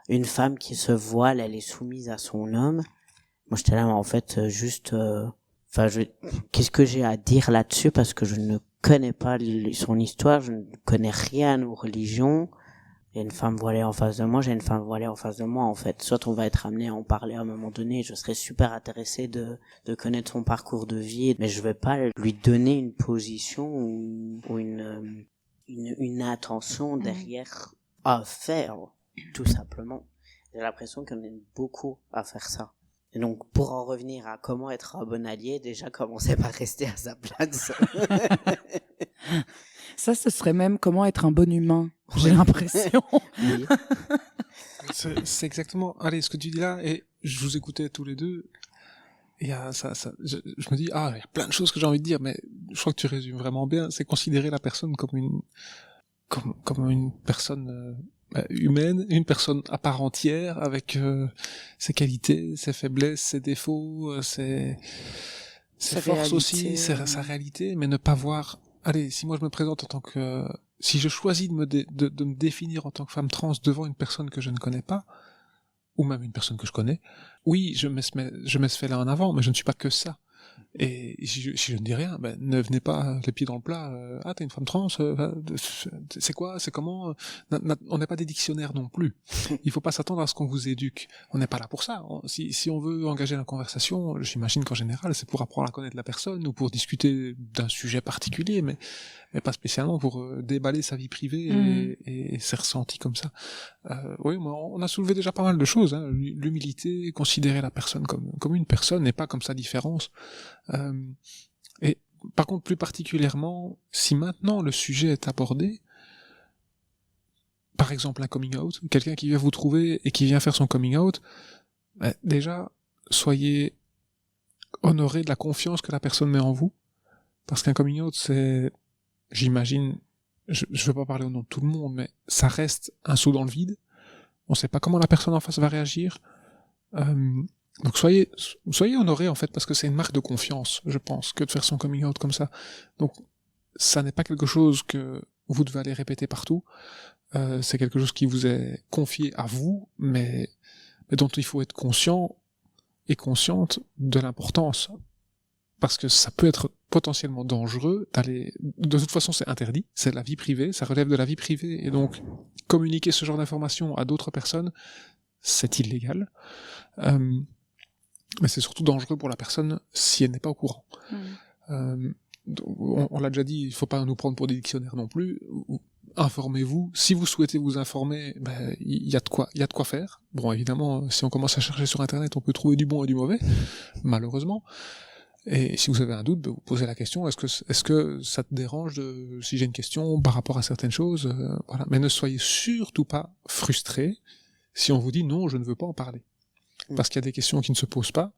une femme qui se voile, elle est soumise à son homme. Moi j'étais là, mais en fait juste, qu'est-ce que j'ai à dire là-dessus, parce que je ne connais pas son histoire, je ne connais rien aux religions. Il y a une femme voilée en face de moi, j'ai une femme voilée en face de moi, en fait. Soit on va être amené à en parler à un moment donné, je serais super intéressé de connaître son parcours de vie, mais je vais pas lui donner une position ou une intention derrière à faire, tout simplement. J'ai l'impression qu'on aime beaucoup à faire ça. Et donc, pour en revenir à comment être un bon allié, déjà commencer par rester à sa place. Ça, ce serait même comment être un bon humain, j'ai l'impression. Oui. C'est exactement, allez, ce que tu dis là, et je vous écoutais tous les deux, et je me dis, il y a plein de choses que j'ai envie de dire, mais je crois que tu résumes vraiment bien, c'est considérer la personne comme une personne humaine, une personne à part entière, avec ses qualités, ses faiblesses, ses défauts, ses forces aussi, sa réalité, mais ne pas voir. Allez, si moi je me présente en tant que, si je choisis de me définir en tant que femme trans devant une personne que je ne connais pas, ou même une personne que je connais, oui, je mets ce fait-là en avant, mais je ne suis pas que ça. Et si je ne dis rien, ne venez pas les pieds dans le plat. T'es une femme trans, c'est quoi, c'est comment, on n'est pas des dictionnaires non plus. Il faut pas s'attendre à ce qu'on vous éduque. On n'est pas là pour ça. Si on veut engager la conversation, j'imagine qu'en général, c'est pour apprendre à connaître la personne ou pour discuter d'un sujet particulier, mais pas spécialement pour déballer sa vie privée et ses ressentis comme ça. Oui, on a soulevé déjà pas mal de choses, hein. L'humilité, considérer la personne comme une personne et pas comme sa différence. Et par contre, plus particulièrement, si maintenant le sujet est abordé, par exemple un coming out, quelqu'un qui vient vous trouver et qui vient faire son coming out, déjà, soyez honoré de la confiance que la personne met en vous, parce qu'un coming out, c'est, j'imagine, je veux pas parler au nom de tout le monde, mais ça reste un saut dans le vide. On sait pas comment la personne en face va réagir. Donc soyez honorés en fait, parce que c'est une marque de confiance, je pense, que de faire son coming out comme ça. Donc ça n'est pas quelque chose que vous devez aller répéter partout. C'est quelque chose qui vous est confié à vous, mais dont il faut être conscient et consciente de l'importance, parce que ça peut être potentiellement dangereux d'aller. De toute façon, c'est interdit, c'est la vie privée, ça relève de la vie privée, et donc communiquer ce genre d'informations à d'autres personnes, c'est illégal. Mais c'est surtout dangereux pour la personne si elle n'est pas au courant. On l'a déjà dit, il faut pas nous prendre pour des dictionnaires non plus. Informez-vous. Si vous souhaitez vous informer, il y a de quoi faire. Bon, évidemment, si on commence à chercher sur Internet, on peut trouver du bon et du mauvais, malheureusement. Et si vous avez un doute, vous posez la question, est-ce que ça te dérange si j'ai une question par rapport à certaines choses, voilà. Mais ne soyez surtout pas frustrés si on vous dit non, je ne veux pas en parler. Parce qu'il y a des questions qui ne se posent pas.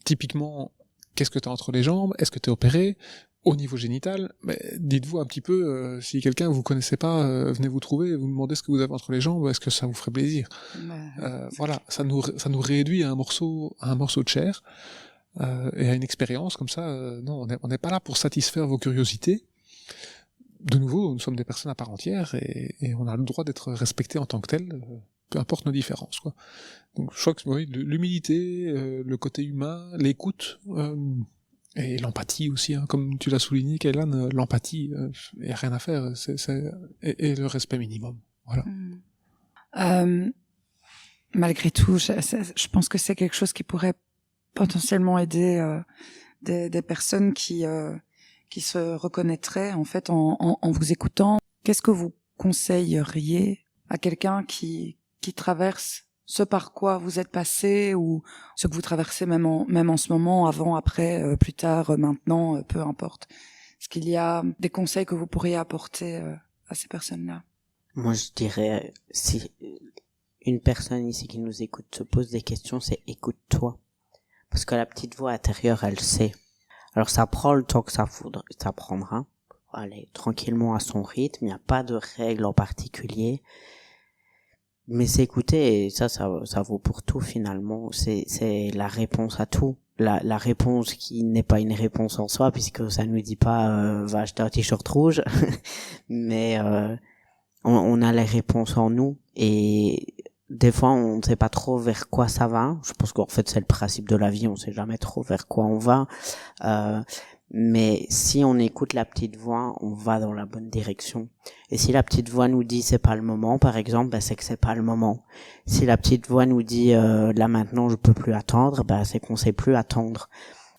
Typiquement, qu'est-ce que tu as entre les jambes? Est-ce que tu es opéré? Au niveau génital, dites-vous un petit peu, si quelqu'un vous connaissez pas, venez vous trouver et vous demandez ce que vous avez entre les jambes, est-ce que ça vous ferait plaisir? Voilà, ça nous réduit à un morceau de chair. et à une expérience comme ça. Non, on n'est pas là pour satisfaire vos curiosités. De nouveau, nous sommes des personnes à part entière et on a le droit d'être respectés en tant que tels, peu importe nos différences, quoi. Donc je crois que oui, l'humilité, le côté humain, l'écoute et l'empathie aussi, hein, comme tu l'as souligné, Kaylan, l'empathie, il y a rien à faire, et le respect minimum. Voilà. Malgré tout, je pense que c'est quelque chose qui pourrait potentiellement aider des personnes qui se reconnaîtraient en fait en vous écoutant. Qu'est-ce que vous conseilleriez à quelqu'un qui traverse ce par quoi vous êtes passé ou ce que vous traversez même en ce moment, avant, après, plus tard, maintenant, peu importe. Est-ce qu'il y a des conseils que vous pourriez apporter à ces personnes-là? Moi, je dirais, si une personne ici qui nous écoute se pose des questions, c'est écoute-toi. Parce que la petite voix intérieure, elle sait. Alors ça prend le temps que ça prendra. Aller tranquillement à son rythme, il n'y a pas de règles en particulier. Mais s'écouter, et ça vaut pour tout finalement. C'est la réponse à tout. La réponse qui n'est pas une réponse en soi, puisque ça nous dit pas va acheter un t-shirt rouge. Mais on a les réponses en nous, et des fois on ne sait pas trop vers quoi ça va. Je pense qu'en fait c'est le principe de la vie, on sait jamais trop vers quoi on va. Mais si on écoute la petite voix, on va dans la bonne direction. Et si la petite voix nous dit c'est pas le moment, par exemple, ben c'est que c'est pas le moment. Si la petite voix nous dit là maintenant je peux plus attendre, ben c'est qu'on sait plus attendre.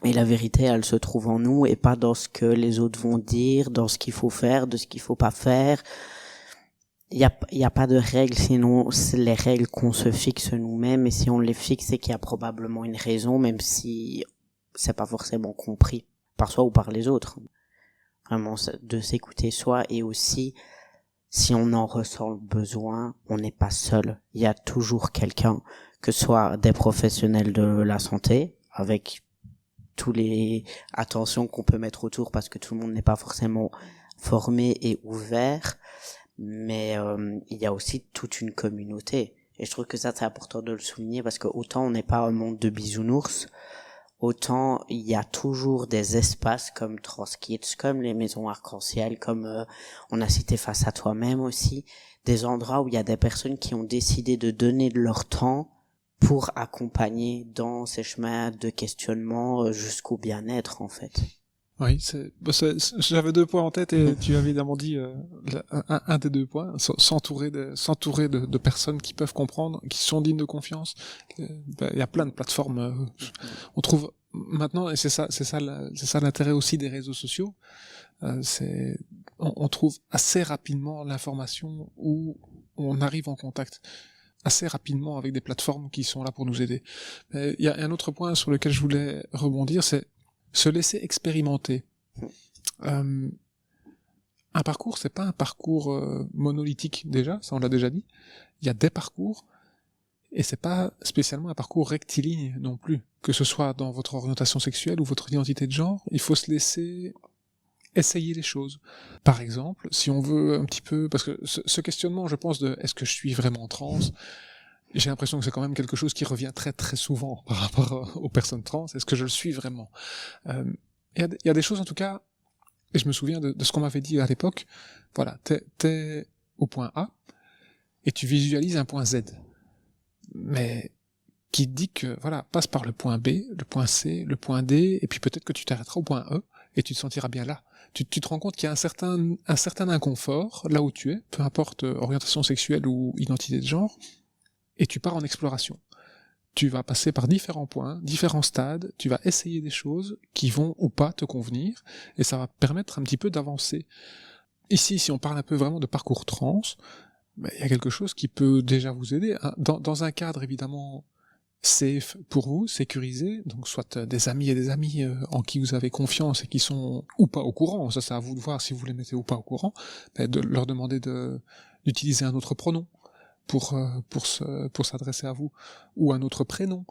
Et la vérité, elle se trouve en nous et pas dans ce que les autres vont dire, dans ce qu'il faut faire, de ce qu'il faut pas faire. Il y a pas de règles, sinon c'est les règles qu'on se fixe nous-mêmes, et si on les fixe, c'est qu'il y a probablement une raison, même si c'est pas forcément compris par soi ou par les autres. Vraiment, de s'écouter soi, et aussi, si on en ressent le besoin, on n'est pas seul. Il y a toujours quelqu'un, que ce soit des professionnels de la santé, avec tous les attentions qu'on peut mettre autour, parce que tout le monde n'est pas forcément formé et ouvert, mais il y a aussi toute une communauté. Et je trouve que ça, c'est important de le souligner, parce que autant on n'est pas un monde de bisounours, autant il y a toujours des espaces comme Transkids, comme les maisons arc-en-ciel, comme on a cité Face à toi-même aussi, des endroits où il y a des personnes qui ont décidé de donner de leur temps pour accompagner dans ces chemins de questionnement jusqu'au bien-être, en fait. Oui, j'avais 2 points en tête, et tu avais évidemment dit un des 2 points, s'entourer de personnes qui peuvent comprendre, qui sont dignes de confiance. Il y a plein de plateformes. On trouve maintenant, et c'est ça l'intérêt aussi des réseaux sociaux. On trouve assez rapidement l'information, où on arrive en contact assez rapidement avec des plateformes qui sont là pour nous aider. Il y a un autre point sur lequel je voulais rebondir, c'est se laisser expérimenter. Un parcours, c'est pas un parcours monolithique déjà, ça on l'a déjà dit. Il y a des parcours, et c'est pas spécialement un parcours rectiligne non plus. Que ce soit dans votre orientation sexuelle ou votre identité de genre, il faut se laisser essayer les choses. Par exemple, si on veut un petit peu, parce que ce questionnement, je pense, de est-ce que je suis vraiment trans, j'ai l'impression que c'est quand même quelque chose qui revient très très souvent par rapport aux personnes trans. Est-ce que je le suis vraiment? Il y a des choses en tout cas, et je me souviens de ce qu'on m'avait dit à l'époque. Voilà, t'es au point A et tu visualises un point Z, mais qui dit que voilà, passe par le point B, le point C, le point D, et puis peut-être que tu t'arrêteras au point E et tu te sentiras bien là. Tu te rends compte qu'il y a un certain inconfort là où tu es, peu importe orientation sexuelle ou identité de genre. Et tu pars en exploration. Tu vas passer par différents points, différents stades, tu vas essayer des choses qui vont ou pas te convenir, et ça va permettre un petit peu d'avancer. Ici, si on parle un peu vraiment de parcours trans, il y a quelque chose qui peut déjà vous aider, hein, dans un cadre évidemment safe pour vous, sécurisé, donc soit des amis et des amis en qui vous avez confiance et qui sont ou pas au courant, ça c'est à vous de voir si vous les mettez ou pas au courant, de leur demander d'utiliser un autre pronom pour s'adresser à vous, ou un autre prénom.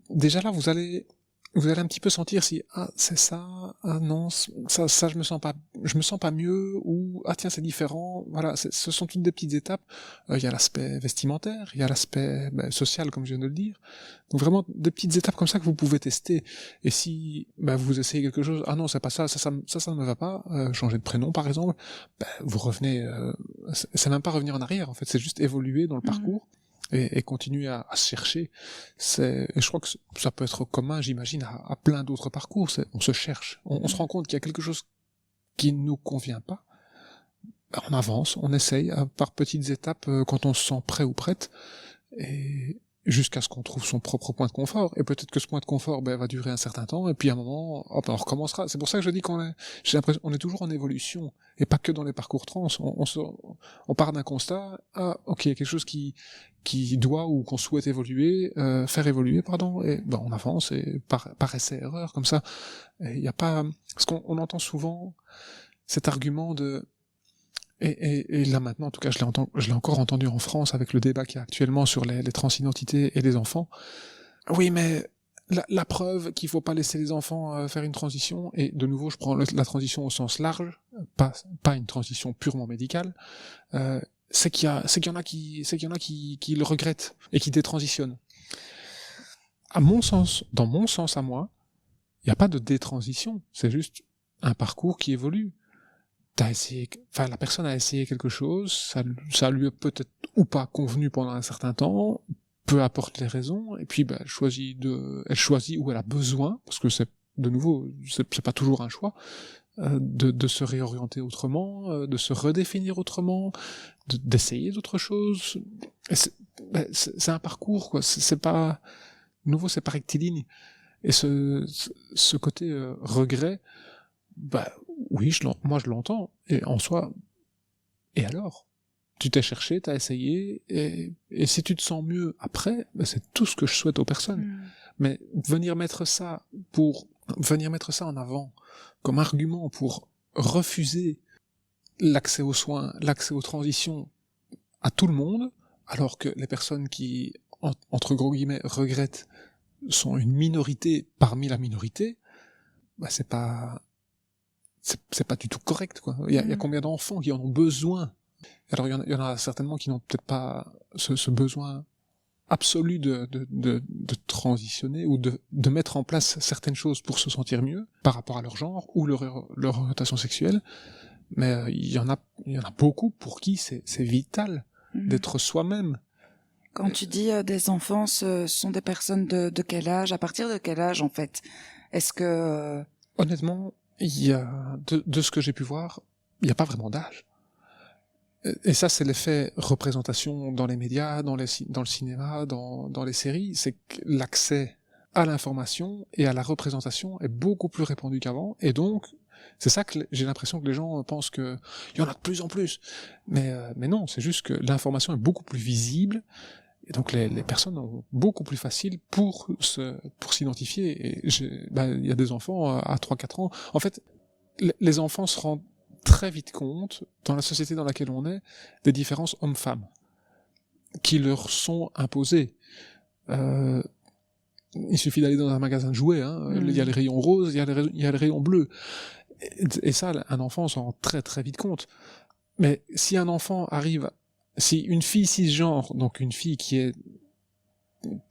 Déjà là, vous allez vous allez un petit peu sentir si c'est ça, non, ça je me sens pas mieux, ou tiens c'est différent. Voilà, ce sont toutes des petites étapes. Il y a l'aspect vestimentaire, il y a l'aspect social comme je viens de le dire. Donc vraiment des petites étapes comme ça que vous pouvez tester. Et si vous essayez quelque chose, non c'est pas ça ne me va pas, changer de prénom par exemple, vous revenez. C'est même pas revenir en arrière en fait, c'est juste évoluer dans le parcours. Et continuer à se chercher. Et je crois que ça peut être commun, j'imagine, à plein d'autres parcours. On se cherche. On se rend compte qu'il y a quelque chose qui ne nous convient pas. On avance, on essaye par petites étapes quand on se sent prêt ou prête. Et jusqu'à ce qu'on trouve son propre point de confort. Et peut-être que ce point de confort va durer un certain temps. Et puis à un moment, on recommencera. C'est pour ça que je dis j'ai l'impression qu'on est toujours en évolution. Et pas que dans les parcours trans. On part d'un constat. Ok, quelque chose qui doit ou qu'on souhaite évoluer, faire évoluer, pardon. Et on avance et par essai-erreur comme ça. Il y a pas, parce qu'on entend souvent cet argument de et là maintenant, en tout cas, je l'ai encore entendu en France avec le débat qu'il y a actuellement sur les transidentités et les enfants. Oui, mais la preuve qu'il faut pas laisser les enfants faire une transition, et de nouveau, je prends la transition au sens large, pas une transition purement médicale, c'est qu'il y en a qui le regrettent et qui détransitionnent. Dans mon sens à moi, il n'y a pas de détransition, c'est juste un parcours qui évolue. La personne a essayé quelque chose, ça lui a peut-être ou pas convenu pendant un certain temps, peu importe les raisons, et puis elle choisit où elle a besoin, parce que c'est pas toujours un choix, de se réorienter autrement, de se redéfinir autrement, d'essayer d'autres choses. Et c'est un parcours, quoi. C'est pas rectiligne. Et ce côté regret, oui, moi je l'entends. Et en soi, et alors? Tu t'es cherché, t'as essayé, et si tu te sens mieux après, c'est tout ce que je souhaite aux personnes. Mais venir mettre ça en avant, comme argument pour refuser l'accès aux soins, l'accès aux transitions à tout le monde, alors que les personnes qui, entre gros guillemets, regrettent, sont une minorité parmi la minorité, c'est pas du tout correct, quoi. Il y a combien d'enfants qui en ont besoin? Alors il y en a certainement qui n'ont peut-être pas ce besoin absolu de transitionner ou de mettre en place certaines choses pour se sentir mieux par rapport à leur genre ou leur orientation sexuelle. Mais il y en a beaucoup pour qui c'est vital d'être soi-même. Quand tu dis des enfants, ce sont des personnes de quel âge? À partir de quel âge, en fait? Est-ce que... Honnêtement, il y a, de ce que j'ai pu voir, il n'y a pas vraiment d'âge. Et ça, c'est l'effet représentation dans les médias, dans le cinéma, dans les séries, c'est que l'accès à l'information et à la représentation est beaucoup plus répandu qu'avant, et donc, c'est ça que j'ai l'impression que les gens pensent que il y en a de plus en plus. Mais non, c'est juste que l'information est beaucoup plus visible, et donc les personnes ont beaucoup plus facile pour s'identifier. Et il y a des enfants à 3-4 ans. En fait, les enfants se rendent très vite compte, dans la société dans laquelle on est, des différences hommes-femmes qui leur sont imposées. Il suffit d'aller dans un magasin de jouets, il y a les rayons roses, il y a les rayons bleus. Et ça, un enfant s'en rend très très vite compte. Mais si une fille cisgenre, donc une fille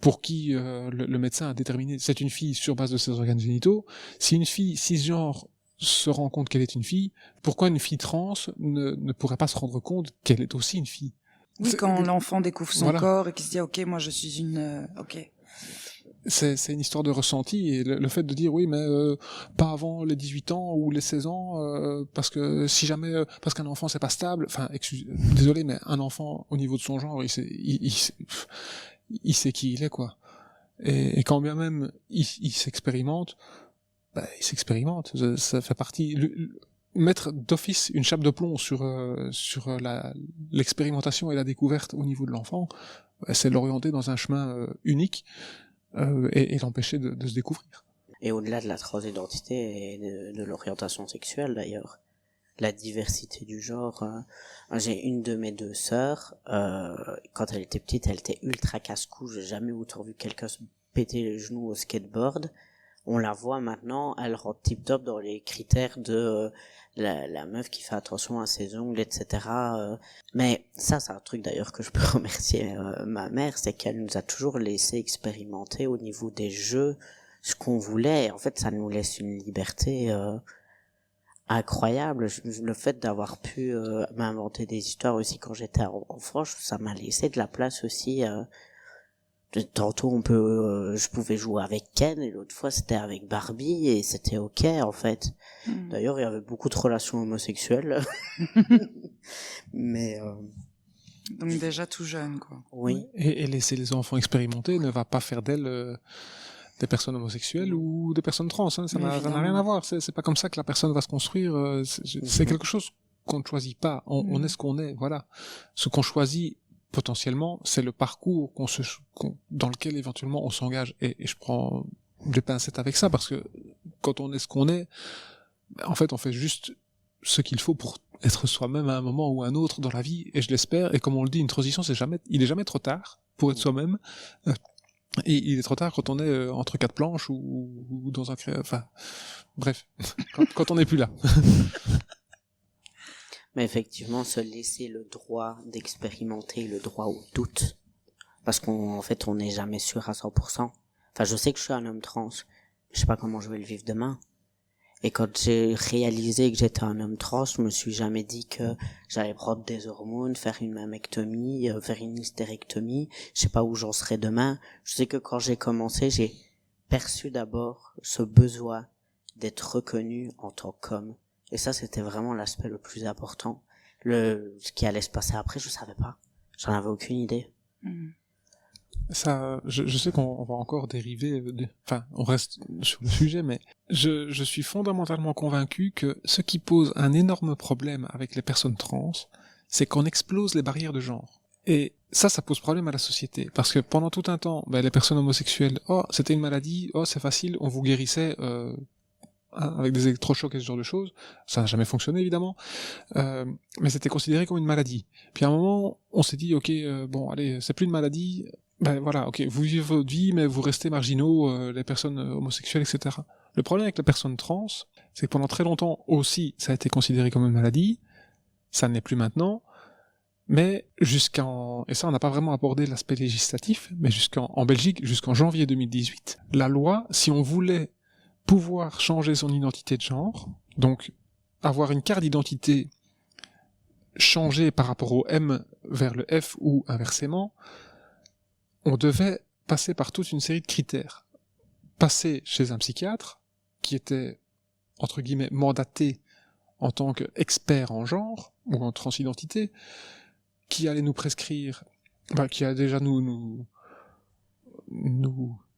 pour qui le médecin a déterminé c'est une fille sur base de ses organes génitaux, si une fille cisgenre se rend compte qu'elle est une fille, pourquoi une fille trans ne pourrait pas se rendre compte qu'elle est aussi une fille? Oui, quand l'enfant découvre son corps et qu'il se dit ok, moi je suis une... ok. C'est une histoire de ressenti, et le fait de dire oui mais pas avant les 18 ans ou les 16 ans parce que si jamais parce qu'un enfant c'est pas stable, désolé mais un enfant au niveau de son genre il sait qui il est, quoi. Et quand bien même il s'expérimente, il s'expérimente, ça fait partie. Mettre d'office une chape de plomb sur l'expérimentation et la découverte au niveau de l'enfant, c'est l'orienter dans un chemin unique et l'empêcher de se découvrir. Et au-delà de la transidentité et de l'orientation sexuelle d'ailleurs, la diversité du genre. J'ai une de mes deux sœurs, quand elle était petite, elle était ultra casse-cou. J'ai jamais autant vu quelqu'un se péter les genoux au skateboard. on la voit maintenant, elle rentre tip top dans les critères de la meuf qui fait attention à ses ongles, etc. Mais ça, c'est un truc d'ailleurs que je peux remercier ma mère, c'est qu'elle nous a toujours laissé expérimenter au niveau des jeux ce qu'on voulait. Et en fait, ça nous laisse une liberté incroyable. Le fait d'avoir pu m'inventer des histoires aussi quand j'étais enfant, ça m'a laissé de la place aussi. Tantôt je pouvais jouer avec Ken et l'autre fois c'était avec Barbie et c'était ok en fait. D'ailleurs il y avait beaucoup de relations homosexuelles. Mais donc déjà tout jeune quoi. Oui. Et laisser les enfants expérimenter ne va pas faire d'elles des personnes homosexuelles ou des personnes trans, hein. Ça n'a rien à voir. C'est pas comme ça que la personne va se construire. C'est quelque chose qu'on ne choisit pas. On est ce qu'on est, voilà. Ce qu'on choisit potentiellement, c'est le parcours dans lequel éventuellement on s'engage. Et je prends des pincettes avec ça parce que quand on est ce qu'on est, en fait, on fait juste ce qu'il faut pour être soi-même à un moment ou à un autre dans la vie. Et je l'espère. Et comme on le dit, une transition, il est jamais trop tard pour être soi-même. Et il est trop tard quand on est entre quatre planches ou dans un enfin, bref, quand on n'est plus là. Mais effectivement, se laisser le droit d'expérimenter, le droit au doute. Parce qu'en fait, on n'est jamais sûr à 100%. Enfin, je sais que je suis un homme trans. Je sais pas comment je vais le vivre demain. Et quand j'ai réalisé que j'étais un homme trans, je me suis jamais dit que j'allais prendre des hormones, faire une mammectomie, faire une hystérectomie. Je sais pas où j'en serai demain. Je sais que quand j'ai commencé, j'ai perçu d'abord ce besoin d'être reconnu en tant qu'homme. Et ça, c'était vraiment l'aspect le plus important. Ce qui allait se passer après, je savais pas. J'en avais aucune idée. Ça, je sais qu'on va encore dériver, enfin, on reste sur le sujet, mais je suis fondamentalement convaincu que ce qui pose un énorme problème avec les personnes trans, c'est qu'on explose les barrières de genre. Et ça pose problème à la société. Parce que pendant tout un temps, les personnes homosexuelles, c'était une maladie, c'est facile, on vous guérissait, avec des électrochocs et ce genre de choses. Ça n'a jamais fonctionné, évidemment. Mais c'était considéré comme une maladie. Puis à un moment, on s'est dit, ok, bon, allez, c'est plus une maladie. Voilà, ok, vous vivez votre vie, mais vous restez marginaux, les personnes homosexuelles, etc. Le problème avec les personnes trans, c'est que pendant très longtemps aussi, ça a été considéré comme une maladie. Ça ne l'est plus maintenant. Mais et ça on n'a pas vraiment abordé l'aspect législatif, mais en Belgique, jusqu'en janvier 2018, la loi, si on voulait pouvoir changer son identité de genre, donc avoir une carte d'identité changée par rapport au M vers le F ou inversement, on devait passer par toute une série de critères. Passer chez un psychiatre, qui était, entre guillemets, mandaté en tant qu'expert en genre, ou en transidentité, qui allait nous prescrire, qui a déjà nous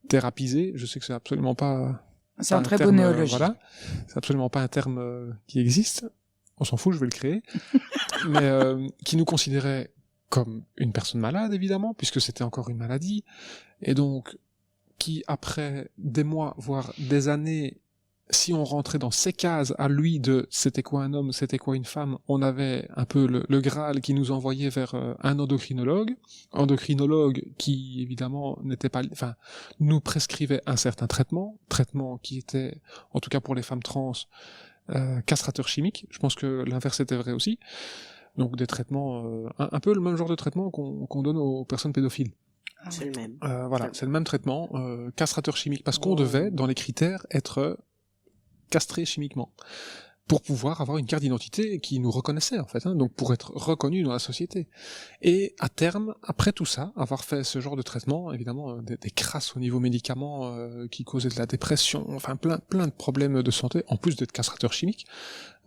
thérapiser. Je sais que c'est absolument pas... C'est un très beau néologie. Voilà. C'est absolument pas un terme qui existe. On s'en fout, je vais le créer. Mais qui nous considérait comme une personne malade, évidemment, puisque c'était encore une maladie. Et donc, qui, après des mois, voire des années, si on rentrait dans ces cases à lui de c'était quoi un homme, c'était quoi une femme, on avait un peu le Graal qui nous envoyait vers un endocrinologue qui évidemment n'était pas, enfin, nous prescrivait un certain traitement qui était, en tout cas pour les femmes trans, castrateur chimique. Je pense que l'inverse était vrai aussi. Donc des traitements, un peu le même genre de traitement qu'on donne aux personnes pédophiles. C'est le même. Voilà, c'est le même traitement, castrateur chimique, parce qu'on devait, dans les critères, être castré chimiquement pour pouvoir avoir une carte d'identité qui nous reconnaissait en fait, donc pour être reconnu dans la société. Et à terme, après tout ça, avoir fait ce genre de traitement, évidemment des crasses au niveau médicaments qui causaient de la dépression, enfin plein de problèmes de santé, en plus d'être castrateur chimique,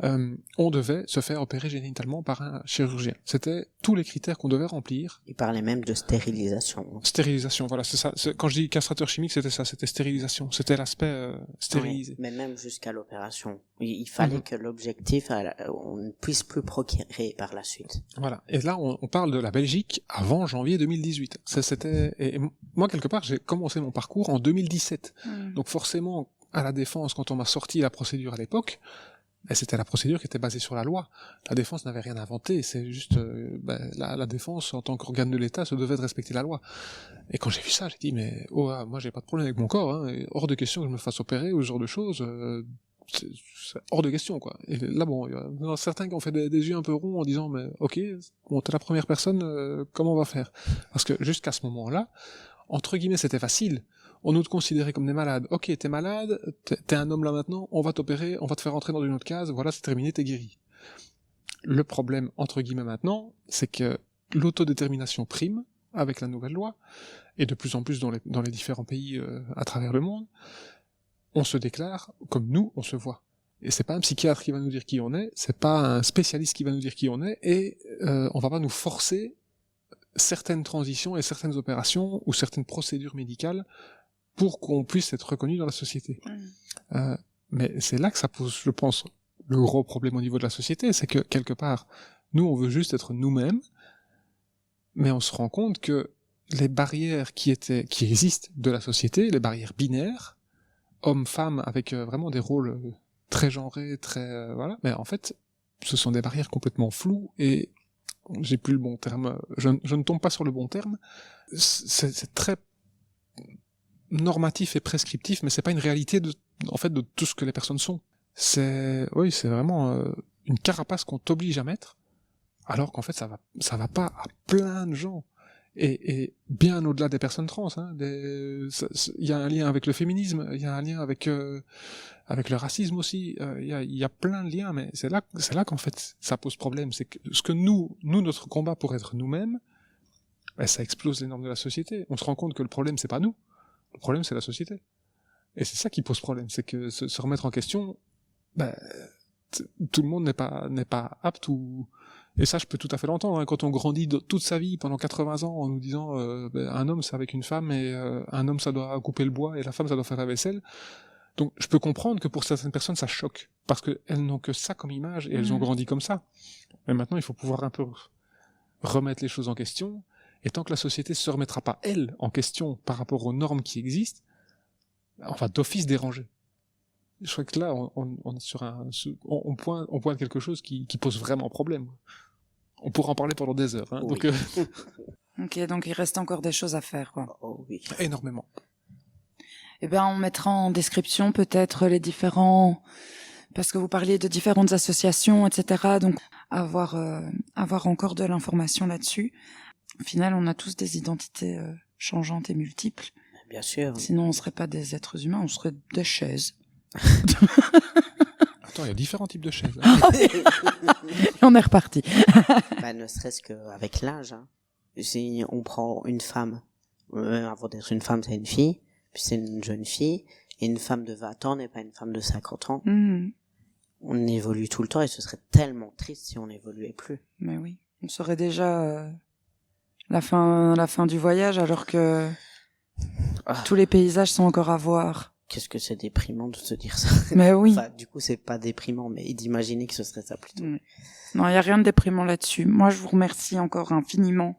on devait se faire opérer génitalement par un chirurgien. C'était tous les critères qu'on devait remplir. Il parlait même de stérilisation. Stérilisation, voilà, c'est ça. Quand je dis castrateur chimique, c'était ça, c'était stérilisation. C'était l'aspect stérilisé. Oui, mais même jusqu'à l'opération. Il fallait que l'objectif, on ne puisse plus procréer par la suite. Voilà. Et là, on parle de la Belgique avant janvier 2018. Et moi, quelque part, j'ai commencé mon parcours en 2017. Donc forcément, à la défense, quand on m'a sorti la procédure à l'époque, Et c'était la procédure qui était basée sur la loi. La défense n'avait rien inventé, c'est juste la défense en tant qu'organe de l'État se devait de respecter la loi. Et quand j'ai vu ça, j'ai dit mais moi j'ai pas de problème avec mon corps, hein, et hors de question que je me fasse opérer ou ce genre de choses. C'est hors de question, quoi. Et là, bon, il y en a certains qui ont fait des yeux un peu ronds en disant, mais ok, bon, t'es la première personne, comment on va faire? Parce que jusqu'à ce moment-là, entre guillemets, c'était facile. On nous considérait comme des malades. Ok, t'es malade, t'es un homme là maintenant, on va t'opérer, on va te faire rentrer dans une autre case, voilà, c'est terminé, t'es guéri. Le problème, entre guillemets maintenant, c'est que l'autodétermination prime avec la nouvelle loi, et de plus en plus dans les différents pays à travers le monde. On se déclare comme nous, on se voit. Et c'est pas un psychiatre qui va nous dire qui on est, c'est pas un spécialiste qui va nous dire qui on est, et on va pas nous forcer certaines transitions et certaines opérations ou certaines procédures médicales pour qu'on puisse être reconnu dans la société. Mais c'est là que ça pose, je pense, le gros problème au niveau de la société, c'est que quelque part, nous on veut juste être nous-mêmes, mais on se rend compte que les barrières qui existent de la société, les barrières binaires, hommes-femmes avec vraiment des rôles très genrés, très voilà. Mais en fait, ce sont des barrières complètement floues et j'ai plus le bon terme. Je ne tombe pas sur le bon terme. C'est très normatif et prescriptif, mais c'est pas une réalité de tout ce que les personnes sont. C'est vraiment une carapace qu'on t'oblige à mettre, alors qu'en fait ça va pas à plein de gens. Et bien au-delà des personnes trans, hein, il y a un lien avec le féminisme, il y a un lien avec le racisme aussi, il y a plein de liens, mais c'est là qu'en fait ça pose problème, c'est que ce que nous notre combat pour être nous-mêmes, ça explose les normes de la société. On se rend compte que le problème c'est pas nous, le problème c'est la société. Et c'est ça qui pose problème, c'est que se remettre en question, tout le monde n'est pas apte ou... Et ça, je peux tout à fait l'entendre, hein, quand on grandit toute sa vie, pendant 80 ans, en nous disant un homme, c'est avec une femme, et un homme, ça doit couper le bois, et la femme, ça doit faire la vaisselle. Donc, je peux comprendre que pour certaines personnes, ça choque, parce qu'elles n'ont que ça comme image, et elles ont grandi comme ça. Mais maintenant, il faut pouvoir un peu remettre les choses en question, et tant que la société se remettra pas, elle, en question, par rapport aux normes qui existent, on va d'office déranger. Je crois que là, on est sur on pointe quelque chose qui pose vraiment problème. On pourra en parler pendant des heures, hein. Oui. Donc, Ok, donc il reste encore des choses à faire, quoi. Oh oui. énormément. Eh ben, on mettra en description peut-être les différents, parce que vous parliez de différentes associations, etc. Donc, avoir encore de l'information là-dessus. Au final, on a tous des identités changeantes et multiples. Bien sûr. Sinon, on serait pas des êtres humains, on serait des chaises. Attends, il y a différents types de chaises. Et on est reparti. Ne serait-ce qu'avec l'âge. Hein. Si on prend une femme, avant d'être une femme, c'est une fille, puis c'est une jeune fille, et une femme de 20 ans n'est pas une femme de 50 ans. Mmh. On évolue tout le temps, et ce serait tellement triste si on n'évoluait plus. Mais oui, on serait déjà la fin du voyage, alors que tous les paysages sont encore à voir. Qu'est-ce que c'est déprimant de se dire ça. Mais oui. Enfin, du coup, c'est pas déprimant, mais d'imaginer que ce serait ça plutôt. Oui. Non, il y a rien de déprimant là-dessus. Moi, je vous remercie encore infiniment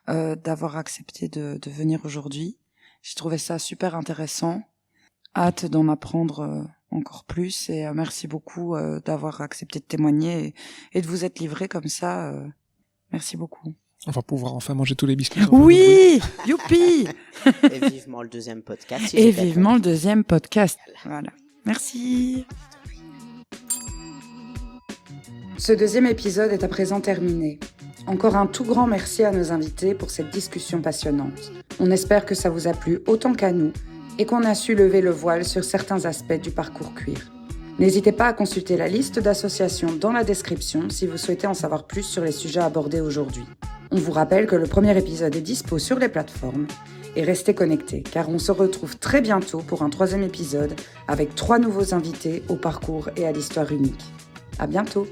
d'avoir accepté de venir aujourd'hui. J'ai trouvé ça super intéressant. Hâte d'en apprendre encore plus, et merci beaucoup d'avoir accepté de témoigner et de vous être livré comme ça. Merci beaucoup. On va pouvoir enfin manger tous les biscuits. Oui, youpi. Et vivement le deuxième podcast. Et vivement le deuxième podcast. Voilà. Merci. Ce deuxième épisode est à présent terminé. Encore un tout grand merci à nos invités pour cette discussion passionnante. On espère que ça vous a plu autant qu'à nous et qu'on a su lever le voile sur certains aspects du parcours cuir. N'hésitez pas à consulter la liste d'associations dans la description si vous souhaitez en savoir plus sur les sujets abordés aujourd'hui. On vous rappelle que le premier épisode est dispo sur les plateformes. Et restez connectés, car on se retrouve très bientôt pour un 3e épisode avec 3 nouveaux invités au parcours et à l'histoire unique. À bientôt!